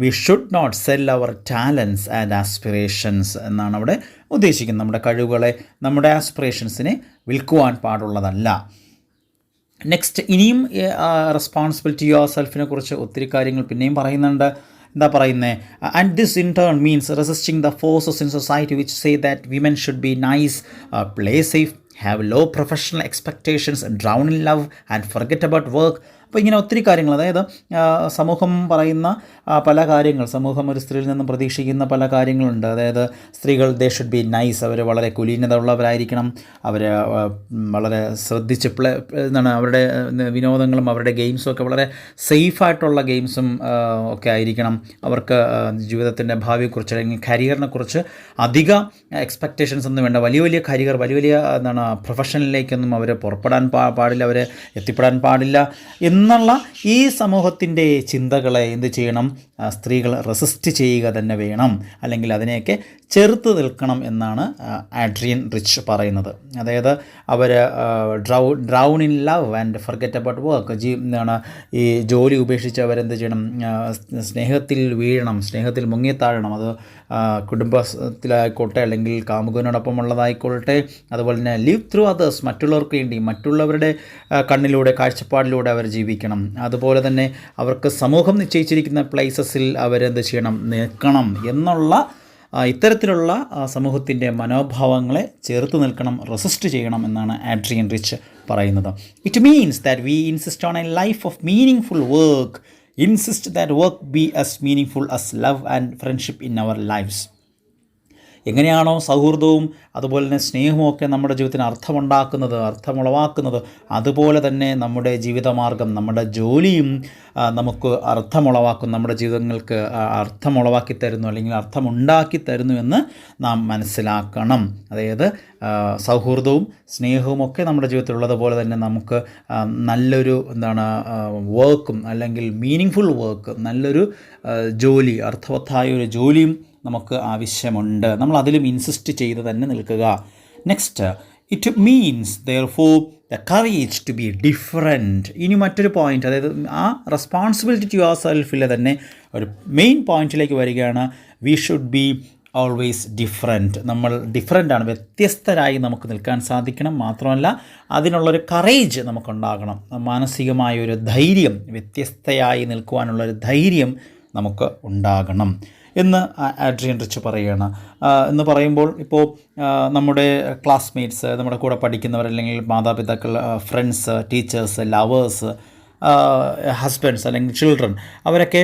We should not sell our talents and aspirations എന്നാണ് അവിടെ ഉദ്ദേശിക്കുന്നത്. നമ്മുടെ കഴിവുകളെ, നമ്മുടെ ആസ്പിറേഷൻസിനെ വിൽക്കുവാൻ പാടുള്ളതല്ല. നെക്സ്റ്റ് ഇനിയും റെസ്പോൺസിബിലിറ്റി യുവർ സെൽഫിനെ കുറിച്ച് ഒത്തിരി കാര്യങ്ങൾ പിന്നെയും പറയുന്നുണ്ട്. എന്താ പറയുന്നത്? And this in turn means resisting the forces in society which say that women should be nice, play safe, have low professional expectations, drown in love and forget about work. അപ്പോൾ ഇങ്ങനെ ഒത്തിരി കാര്യങ്ങൾ, അതായത് സമൂഹം പറയുന്ന പല കാര്യങ്ങൾ, സമൂഹം ഒരു സ്ത്രീയിൽ നിന്നും പ്രതീക്ഷിക്കുന്ന പല കാര്യങ്ങളുണ്ട്. അതായത് സ്ത്രീകൾ ദേ ഷുഡ് ബി നൈസ്, അവർ വളരെ കുലീനത ഉള്ളവരായിരിക്കണം, അവർ വളരെ ശ്രദ്ധിച്ച് അവരുടെ വിനോദങ്ങളും അവരുടെ ഗെയിംസും ഒക്കെ വളരെ സേഫായിട്ടുള്ള ഗെയിംസും ഒക്കെ ആയിരിക്കണം. അവർക്ക് ജീവിതത്തിൻ്റെ ഭാവിയെക്കുറിച്ച് അല്ലെങ്കിൽ കരിയറിനെ കുറിച്ച് അധിക എക്സ്പെക്റ്റേഷൻസ് ഒന്നും വേണ്ട. വലിയ കരിയർ, വലിയ പ്രൊഫഷനിലേക്കൊന്നും അവർ പുറപ്പെടാൻ പാടില്ല, അവർ എത്തിപ്പെടാൻ പാടില്ല എന്നുള്ള ഈ സമൂഹത്തിൻ്റെ ചിന്തകളെ എന്ത് ചെയ്യണം, സ്ത്രീകൾ റെസിസ്റ്റ് ചെയ്യുക തന്നെ വേണം, അല്ലെങ്കിൽ അതിനെയൊക്കെ ചെറുത്ത് നിൽക്കണം എന്നാണ് ആഡ്രിയൻ റിച്ച് പറയുന്നത്. അതായത് അവർ drown in love and forget about work, ഈ ജോലി ഉപേക്ഷിച്ച് അവരെന്ത് ചെയ്യണം, സ്നേഹത്തിൽ വീഴണം, സ്നേഹത്തിൽ മുങ്ങിത്താഴണം. അത് കുടുംബത്തിലായിക്കോട്ടെ അല്ലെങ്കിൽ കാമുകനോടൊപ്പം ഉള്ളതായിക്കോട്ടെ. അതുപോലെ തന്നെ ലിവ് ത്രൂ അതേഴ്സ്, മറ്റുള്ളവർക്ക് വേണ്ടി, മറ്റുള്ളവരുടെ കണ്ണിലൂടെ, കാഴ്ചപ്പാടിലൂടെ അവർ ജീവിക്കണം. അതുപോലെ തന്നെ അവർക്ക് സമൂഹം നിശ്ചയിച്ചിരിക്കുന്ന പ്ലേസസിൽ അവരെന്ത് ചെയ്യണം, നിൽക്കണം എന്നുള്ള ഇത്തരത്തിലുള്ള സമൂഹത്തിൻ്റെ മനോഭാവങ്ങളെ ചേർത്ത് നിൽക്കണം, റെസിസ്റ്റ് ചെയ്യണം എന്നാണ് ആഡ്രിയൻ റിച്ച് പറയുന്നത്. It means that we insist on A life of meaning work, insist that work be as meaningful as love and friendship in our lives. എങ്ങനെയാണോ സൗഹൃദവും അതുപോലെ തന്നെ സ്നേഹവും ഒക്കെ നമ്മുടെ ജീവിതത്തിന് അർത്ഥമുളവാക്കുന്നത്, അതുപോലെ തന്നെ നമ്മുടെ ജീവിതമാർഗം, നമ്മുടെ ജോലിയും നമുക്ക് അർത്ഥമുളവാക്കും, നമ്മുടെ ജീവിതങ്ങൾക്ക് അർത്ഥമുളവാക്കി തരുന്നു അല്ലെങ്കിൽ അർത്ഥമുണ്ടാക്കി തരുന്നു എന്ന് നാം മനസ്സിലാക്കണം. അതായത് സൗഹൃദവും സ്നേഹവും ഒക്കെ നമ്മുടെ ജീവിതത്തിലുള്ളതുപോലെ തന്നെ നമുക്ക് നല്ലൊരു വർക്കും അല്ലെങ്കിൽ മീനിങ് വർക്ക്, നല്ലൊരു ജോലി, അർത്ഥവത്തായ ഒരു ജോലിയും നമുക്ക് ആവശ്യമുണ്ട്. നമ്മൾ അതിലും ഇൻസിസ്റ്റ് ചെയ്ത് തന്നെ നിൽക്കുക. Next, it means therefore the courage to be different. ഇനി മറ്റൊരു പോയിൻ്റ്, അതായത് ആ റെസ്പോൺസിബിലിറ്റി ടു യുവർ സെൽഫിലെ തന്നെ ഒരു മെയിൻ പോയിൻറ്റിലേക്ക് വരികയാണ്. We should be always different. നമ്മൾ ഡിഫറെൻ്റാണ്, വ്യത്യസ്തരായി നമുക്ക് നിൽക്കാൻ സാധിക്കണം. മാത്രമല്ല അതിനുള്ളൊരു കറേജ് നമുക്കുണ്ടാകണം, മാനസികമായൊരു ധൈര്യം, വ്യത്യസ്തയായി നിൽക്കുവാനുള്ളൊരു ധൈര്യം നമുക്ക് ഉണ്ടാകണം എന്ന് ആഡ്രിയൻ റിച്ച് പറയുകയാണ്. എന്ന് പറയുമ്പോൾ ഇപ്പോൾ നമ്മുടെ ക്ലാസ്മേറ്റ്സ്, നമ്മുടെ കൂടെ പഠിക്കുന്നവർ, അല്ലെങ്കിൽ മാതാപിതാക്കൾ, ഫ്രണ്ട്സ്, ടീച്ചേഴ്സ്, ലവേഴ്സ്, ഹസ്ബൻഡ്സ് അല്ലെങ്കിൽ ചിൽഡ്രൻ, അവരൊക്കെ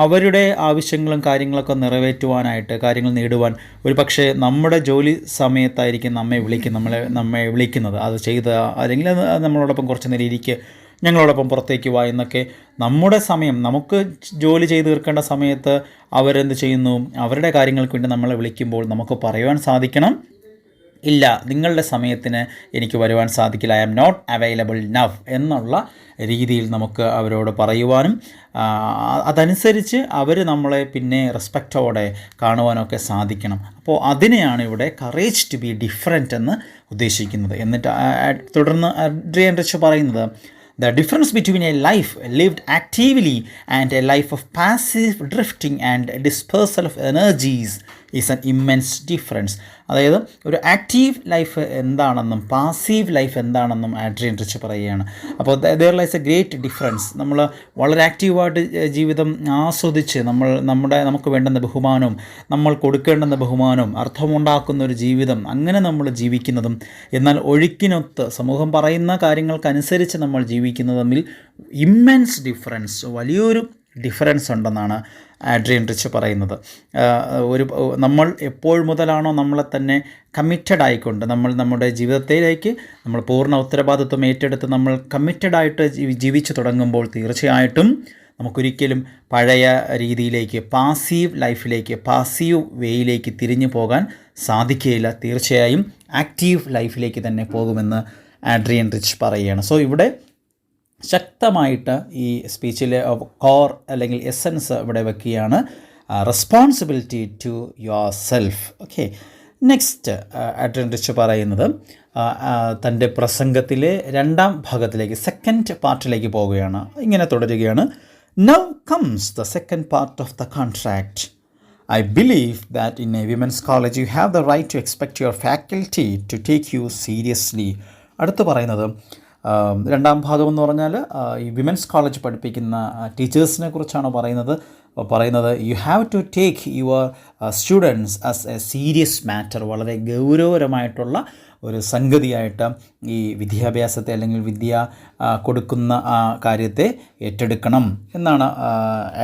അവരുടെ ആവശ്യങ്ങളും കാര്യങ്ങളൊക്കെ നിറവേറ്റുവാനായിട്ട്, കാര്യങ്ങൾ നേടുവാൻ ഒരു പക്ഷേ നമ്മുടെ ജോലി സമയത്തായിരിക്കും നമ്മെ വിളിക്കുന്നത്. അത് ചെയ്ത് അല്ലെങ്കിൽ നമ്മളോടൊപ്പം കുറച്ച് നേരം ഇരിക്കുക, ഞങ്ങളോടൊപ്പം പുറത്തേക്ക് വാ എന്നൊക്കെ നമ്മുടെ സമയം, നമുക്ക് ജോലി ചെയ്ത് തീർക്കേണ്ട സമയത്ത് അവരെന്ത് ചെയ്യുന്നു, അവരുടെ കാര്യങ്ങൾക്ക് വേണ്ടി നമ്മളെ വിളിക്കുമ്പോൾ നമുക്ക് പറയുവാൻ സാധിക്കണം, ഇല്ല, നിങ്ങളുടെ സമയത്തിന് എനിക്ക് വരുവാൻ സാധിക്കില്ല, I am not available now എന്നുള്ള രീതിയിൽ നമുക്ക് അവരോട് പറയുവാനും അതനുസരിച്ച് അവർ നമ്മളെ പിന്നെ റെസ്പെക്റ്റോടെ കാണുവാനൊക്കെ സാധിക്കണം. അപ്പോൾ അതിനെയാണ് ഇവിടെ കറേജ് ടു ബി ഡിഫറെൻ്റ് എന്ന് ഉദ്ദേശിക്കുന്നത്. എന്നിട്ട് തുടർന്ന് അഡ്രിയൻ റിച്ച് പറയുന്നത്, the difference between a life lived actively and a life of passive drifting and dispersal of energies is an immense difference. അതായത് ഒരു ആക്റ്റീവ് ലൈഫ് എന്താണെന്നും പാസീവ് ലൈഫ് എന്താണെന്നും Adrian rich പറയുകയാണ്. അപ്പോൾ there lies a great difference. നമ്മൾ വളരെ ആക്റ്റീവായിട്ട് ജീവിതം ആസ്വദിച്ച് നമുക്ക് വേണ്ടുന്ന ബഹുമാനവും നമ്മൾ കൊടുക്കേണ്ടുന്ന ബഹുമാനവും അർത്ഥമുണ്ടാക്കുന്ന ഒരു ജീവിതം അങ്ങനെ നമ്മൾ ജീവിക്കുന്നതും, എന്നാൽ ഒഴുക്കിനൊത്ത് സമൂഹം പറയുന്ന കാര്യങ്ങൾക്കനുസരിച്ച് നമ്മൾ ജീവിക്കുന്നത് തമ്മിൽ ഇമ്മെൻസ് ഡിഫറൻസ്, വലിയൊരു ഡിഫറൻസ് ഉണ്ടെന്നാണ് ആഡ്രിയൻ റിച്ച് പറയുന്നത്. നമ്മൾ എപ്പോൾ മുതലാണോ നമ്മളെ തന്നെ കമ്മിറ്റഡ് ആയിക്കൊണ്ട് നമ്മുടെ ജീവിതത്തിലേക്ക് നമ്മൾ പൂർണ്ണ ഉത്തരവാദിത്വം ഏറ്റെടുത്ത് നമ്മൾ കമ്മിറ്റഡായിട്ട് ജീവിച്ചു തുടങ്ങുമ്പോൾ തീർച്ചയായിട്ടും നമുക്കൊരിക്കലും പഴയ രീതിയിലേക്ക്, പാസീവ് ലൈഫിലേക്ക്, പാസീവ് വേയിലേക്ക് തിരിഞ്ഞു പോകാൻ സാധിക്കുകയില്ല. തീർച്ചയായും ആക്റ്റീവ് ലൈഫിലേക്ക് തന്നെ പോകുമെന്ന് ആഡ്രിയൻ റിച്ച് പറയുകയാണ്. സോ ഇവിടെ ശക്തമായിട്ട് ഈ സ്പീച്ചിലെ കോർ അല്ലെങ്കിൽ എസൻസ് ഇവിടെ വെക്കുകയാണ്, responsibility to yourself. Okay, next Adrienne Rich പറയുന്നത് തൻ്റെ പ്രസംഗത്തിലെ രണ്ടാം ഭാഗത്തിലേക്ക്, സെക്കൻഡ് പാർട്ടിലേക്ക് പോവുകയാണ്. ഇങ്ങനെ തുടരുകയാണ്. Now comes the second part of the contract. I believe that in a women's college you have the right to expect your faculty to take you seriously. അടുത്ത് പറയുന്നത് രണ്ടാം ഭാഗം എന്ന് പറഞ്ഞാൽ ഈ വിമൻസ് കോളേജ് പഠിപ്പിക്കുന്ന ടീച്ചേഴ്സിനെ കുറിച്ചാണ് പറയുന്നത്. You have to take your students as a serious matter. വളരെ ഗൗരവകരമായിട്ടുള്ള ഒരു സംഗതിയായിട്ട് ഈ വിദ്യാഭ്യാസത്തെ അല്ലെങ്കിൽ വിദ്യ കൊടുക്കുന്ന ആ കാര്യത്തെ ഏറ്റെടുക്കണം എന്നാണ്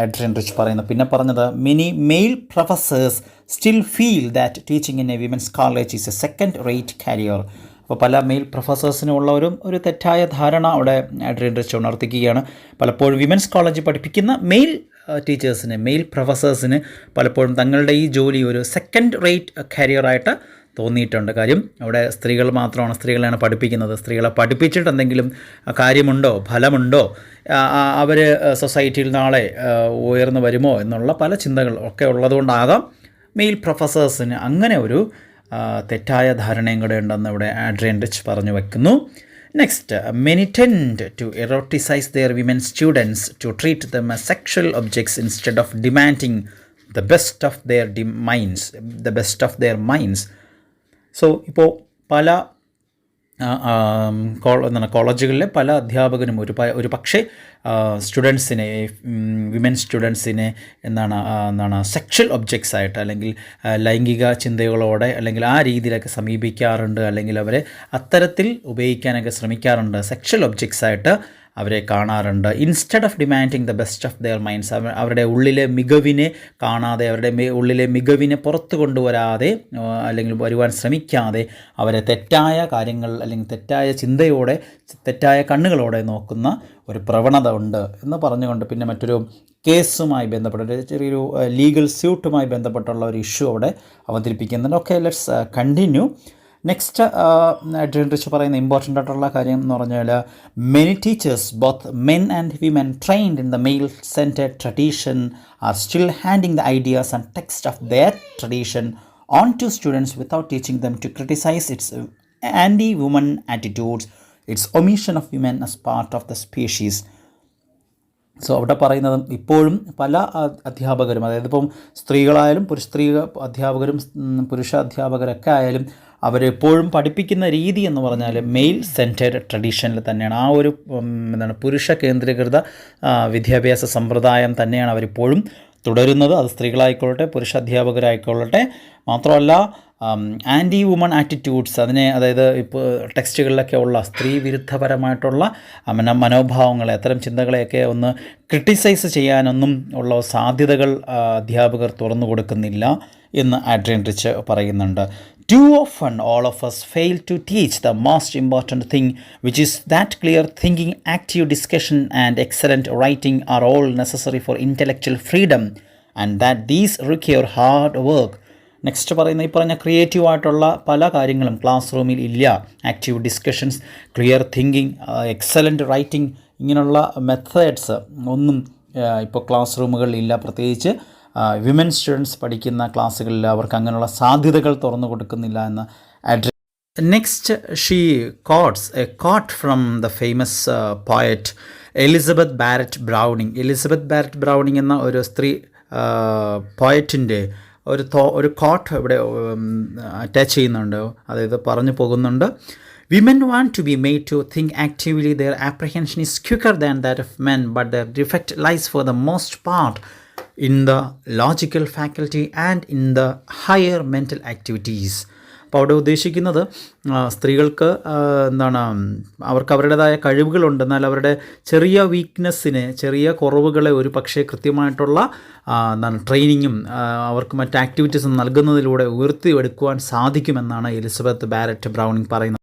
ആഡ്രിയൻ റിച്ച് പറയുന്നത്. പിന്നെ പറഞ്ഞത്, many male professors still feel that teaching in a women's college is a second rate career. അപ്പോൾ പല മെയിൽ പ്രൊഫസേഴ്സിനുള്ളവരും ഒരു തെറ്റായ ധാരണ അവിടെ ആഡ്രിയൻ റിച്ച് ഉണർത്തിക്കുകയാണ്. പലപ്പോഴും വിമൻസ് കോളേജിൽ പഠിപ്പിക്കുന്ന മെയിൽ ടീച്ചേഴ്സിന്, മെയിൽ പ്രൊഫസേഴ്സിന് പലപ്പോഴും തങ്ങളുടെ ഈ ജോലി ഒരു സെക്കൻഡ് റേറ്റ് കരിയറായിട്ട് തോന്നിയിട്ടുണ്ട്. കാര്യം അവിടെ സ്ത്രീകളെയാണ് പഠിപ്പിക്കുന്നത്. സ്ത്രീകളെ പഠിപ്പിച്ചിട്ട് എന്തെങ്കിലും കാര്യമുണ്ടോ, ഫലമുണ്ടോ, അവർ സൊസൈറ്റിയിൽ നാളെ ഉയർന്നു വരുമോ എന്നുള്ള പല ചിന്തകൾ ഒക്കെ ഉള്ളതുകൊണ്ടാകാം മെയിൽ പ്രൊഫസേഴ്സിന് അങ്ങനെ ഒരു തെറ്റായ ധാരണയും കൂടെ ഉണ്ടെന്ന് ഇവിടെ ആഡ്രിയൻ റിച്ച് പറഞ്ഞു വയ്ക്കുന്നു. Next, many tend to eroticize their women students to treat them as sexual objects instead of demanding the best of their minds. So ഇപ്പോൾ പല കോളേജുകളിലെ പല അധ്യാപകരും ഒരു പക്ഷേ സ്റ്റുഡൻസിനെ, വിമൻ സ്റ്റുഡൻസിനെ സെക്ഷൽ ഒബ്ജക്ട്സ് ആയിട്ട് അല്ലെങ്കിൽ ലൈംഗിക ചിന്തകളോടെ അല്ലെങ്കിൽ ആ രീതിയിലൊക്കെ സമീപിക്കാറുണ്ട്, അല്ലെങ്കിൽ അവരെ അത്തരത്തിൽ ഉപയോഗിക്കാനൊക്കെ ശ്രമിക്കാറുണ്ട്. സെക്ഷൽ ഒബ്ജക്ട്സ് ആയിട്ട് അവരെ കാണാറുണ്ട്. Instead of demanding the best of their minds, അവരുടെ ഉള്ളിലെ മികവിനെ കാണാതെ, അവരുടെ ഉള്ളിലെ മികവിനെ പുറത്തു കൊണ്ടുവരാതെ അല്ലെങ്കിൽ വരുവാൻ ശ്രമിക്കാതെ അവരെ തെറ്റായ കാര്യങ്ങൾ അല്ലെങ്കിൽ തെറ്റായ ചിന്തയോടെ, തെറ്റായ കണ്ണുകളോടെ നോക്കുന്ന ഒരു പ്രവണത ഉണ്ട് എന്ന് പറഞ്ഞുകൊണ്ട് പിന്നെ മറ്റൊരു കേസുമായി ബന്ധപ്പെട്ട ഒരു ചെറിയൊരു ലീഗൽ സ്യൂട്ടുമായി ബന്ധപ്പെട്ടുള്ള ഒരു ഇഷ്യൂ അവിടെ അവതരിപ്പിക്കുന്നുണ്ട്. Okay, let's continue. Next Adrienne Rich പറയുന്ന ഇമ്പോർട്ടൻ്റ് ആയിട്ടുള്ള കാര്യം എന്ന് പറഞ്ഞാൽ many teachers both men and women trained in the male centred tradition are still handing the ideas and text of their tradition on to students without teaching them to criticize its anti woman attitudes, its omission of women as part of the species. So അവിടെ പറയുന്നത് ഇപ്പോഴും പല അധ്യാപകരും, അതായത് ഇപ്പം സ്ത്രീകളായാലും സ്ത്രീ അധ്യാപകരും പുരുഷ അധ്യാപകരൊക്കെ ആയാലും അവരെപ്പോഴും പഠിപ്പിക്കുന്ന രീതി എന്ന് പറഞ്ഞാൽ മെയിൽ സെൻറ്റേഡ് ട്രഡീഷനിൽ തന്നെയാണ്. ആ ഒരു പുരുഷ കേന്ദ്രീകൃത വിദ്യാഭ്യാസ സമ്പ്രദായം തന്നെയാണ് അവരിപ്പോഴും തുടരുന്നത്. അത് സ്ത്രീകളായിക്കൊള്ളട്ടെ പുരുഷ അധ്യാപകരായിക്കൊള്ളട്ടെ. മാത്രമല്ല ആൻറ്റി വുമൺ ആറ്റിറ്റ്യൂഡ്സ്, അതിനെ അതായത് ഇപ്പോൾ ടെക്സ്റ്റുകളിലൊക്കെ ഉള്ള സ്ത്രീ വിരുദ്ധപരമായിട്ടുള്ള മനോഭാവങ്ങളെ, അത്തരം ചിന്തകളെയൊക്കെ ഒന്ന് ക്രിട്ടിസൈസ് ചെയ്യാനൊന്നും ഉള്ള സാധ്യതകൾ അധ്യാപകർ തുറന്നു കൊടുക്കുന്നില്ല എന്ന് അഡ്രിയൻ റിച്ച് പറയുന്നുണ്ട്. Too often all of us fail to teach the most important thing, which is that clear thinking, active discussion and excellent writing are all necessary for intellectual freedom and that these require hard work. Next പറയുന്ന ഈ പറഞ്ഞ ക്രിയേറ്റീവായിട്ടുള്ള പല കാര്യങ്ങളും class റൂമിൽ ഇല്ല. Active discussions, clear thinking, excellent writing, ഇങ്ങനെയുള്ള methods ഒന്നും ഇപ്പോൾ ക്ലാസ് റൂമുകളിൽ ഇല്ല. പ്രത്യേകിച്ച് വിമൻ സ്റ്റുഡൻസ് പഠിക്കുന്ന ക്ലാസ്സുകളിൽ അവർക്ക് അങ്ങനെയുള്ള സാധ്യതകൾ തുറന്നു കൊടുക്കുന്നില്ല എന്ന് Adrienne. Next she quotes a quote from the famous poet Elizabeth Barrett Browning. Elizabeth Barrett Browning എന്ന ഒരു സ്ത്രീ പോയറ്റിൻ്റെ ഒരു കോട്ട് ഇവിടെ അറ്റാച്ച് ചെയ്യുന്നുണ്ട്. അതായത് പറഞ്ഞു പോകുന്നുണ്ട്, Women want to be made to think actively. Their apprehension is quicker than that of men, but their defect lies for the most part in the logical faculty and in the higher mental activities. അപ്പോൾ അവിടെ ഉദ്ദേശിക്കുന്നത് സ്ത്രീകൾക്ക് അവർക്ക് അവരുടേതായ കഴിവുകളുണ്ട്, എന്നാൽ അവരുടെ ചെറിയ വീക്ക്നെസ്സിനെ, ചെറിയ കുറവുകളെ ഒരു പക്ഷേ കൃത്യമായിട്ടുള്ള ട്രെയിനിങ്ങും അവർക്ക് മറ്റ് ആക്ടിവിറ്റീസും നൽകുന്നതിലൂടെ ഉയർത്തിയെടുക്കുവാൻ സാധിക്കുമെന്നാണ് എലിസബത്ത് ബാരറ്റ് ബ്രൗണിങ് പറയുന്നത്.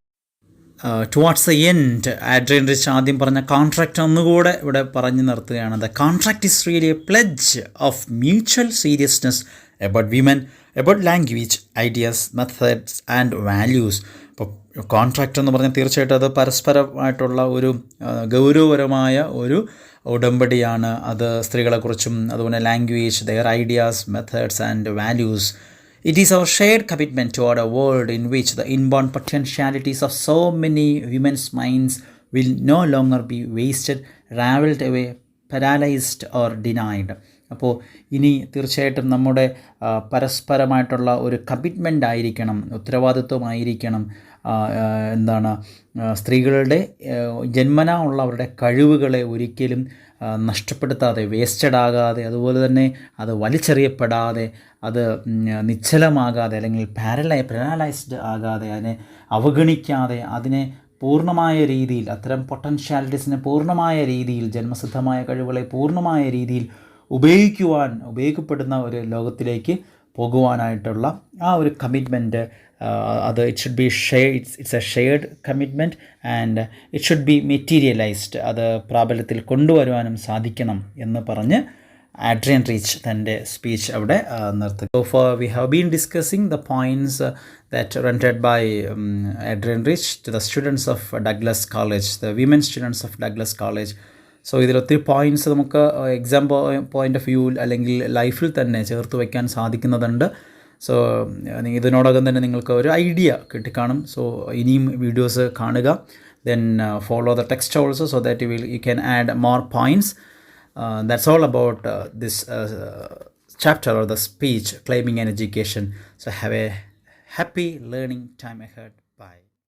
Towards the end Adrian rich ആദ്യം പറഞ്ഞ കോൺട്രാക്റ്റ് ഒന്നുകൂടെ ഇവിടെ പറഞ്ഞു നിർത്തുകയാണ്. The contract is really A pledge of mutual seriousness about women, about language, ideas, methods and values. ഇപ്പോൾ കോൺട്രാക്റ്റ് എന്ന് പറഞ്ഞാൽ തീർച്ചയായിട്ടും അത് പരസ്പരമായിട്ടുള്ള ഒരു ഗൗരവപരമായ ഒരു ഉടമ്പടിയാണ്. അത് സ്ത്രീകളെക്കുറിച്ചും അതുപോലെ language, there ideas, methods and values. It is our shared commitment toward a world in which the inborn potentialities of so many women's minds will no longer be wasted, raveled away, paralyzed or denied. അപ്പോൾ ഇനി തീർച്ചയായിട്ടും നമ്മുടെ പരസ്പരമായിട്ടുള്ള ഒരു commitment ആയിരിക്കണം, ഉത്തരവാദിത്വമായിരിക്കണം. സ്ത്രീകളുടെ ജന്മനാ ഉള്ള അവരുടെ കഴിവുകളെ ഒരിക്കലും നഷ്ടപ്പെടുത്താതെ, വേസ്റ്റഡ് ആകാതെ, അതുപോലെ തന്നെ അത് വലിച്ചെറിയപ്പെടാതെ, അത് നിശ്ചലമാകാതെ അല്ലെങ്കിൽ പാരലൈസ്ഡ് ആകാതെ, അതിനെ അവഗണിക്കാതെ, അതിനെ പൂർണ്ണമായ രീതിയിൽ, അത്തരം പൊട്ടൻഷ്യാലിറ്റീസിനെ പൂർണ്ണമായ രീതിയിൽ, ജന്മസിദ്ധമായ കഴിവുകളെ പൂർണ്ണമായ രീതിയിൽ ഉപയോഗിക്കപ്പെടുന്ന ഒരു ലോകത്തിലേക്ക് പോകുവാനായിട്ടുള്ള ആ ഒരു കമ്മിറ്റ്മെൻറ്റ്, അത് it should be it's a shared commitment and it should be materialized. അത് പ്രാബല്യത്തിൽ കൊണ്ടുവരുവാനും സാധിക്കണം എന്ന് പറഞ്ഞ് Adrienne reached തൻ്റെ സ്പീച്ച് അവിടെ നിർത്തുക. So far we have been discussing the points that rendered by Adrienne Rich to the students of Douglas College, the women students of Douglas College. So ഇതിലൊത്തിരി points നമുക്ക് എക്സാം പോയിൻ്റ് ഓഫ് വ്യൂ അല്ലെങ്കിൽ ലൈഫിൽ തന്നെ ചേർത്ത് വയ്ക്കാൻ സാധിക്കുന്നതുണ്ട്. So ഇതിനോടകം തന്നെ നിങ്ങൾക്ക് ഒരു ഐഡിയ കിട്ടിക്കാണും. സോ ഇനിയും വീഡിയോസ് കാണുക, then follow the text also so that you can add more points. That's all about this chapter or the speech, Claiming an Education. So have a happy learning time ahead.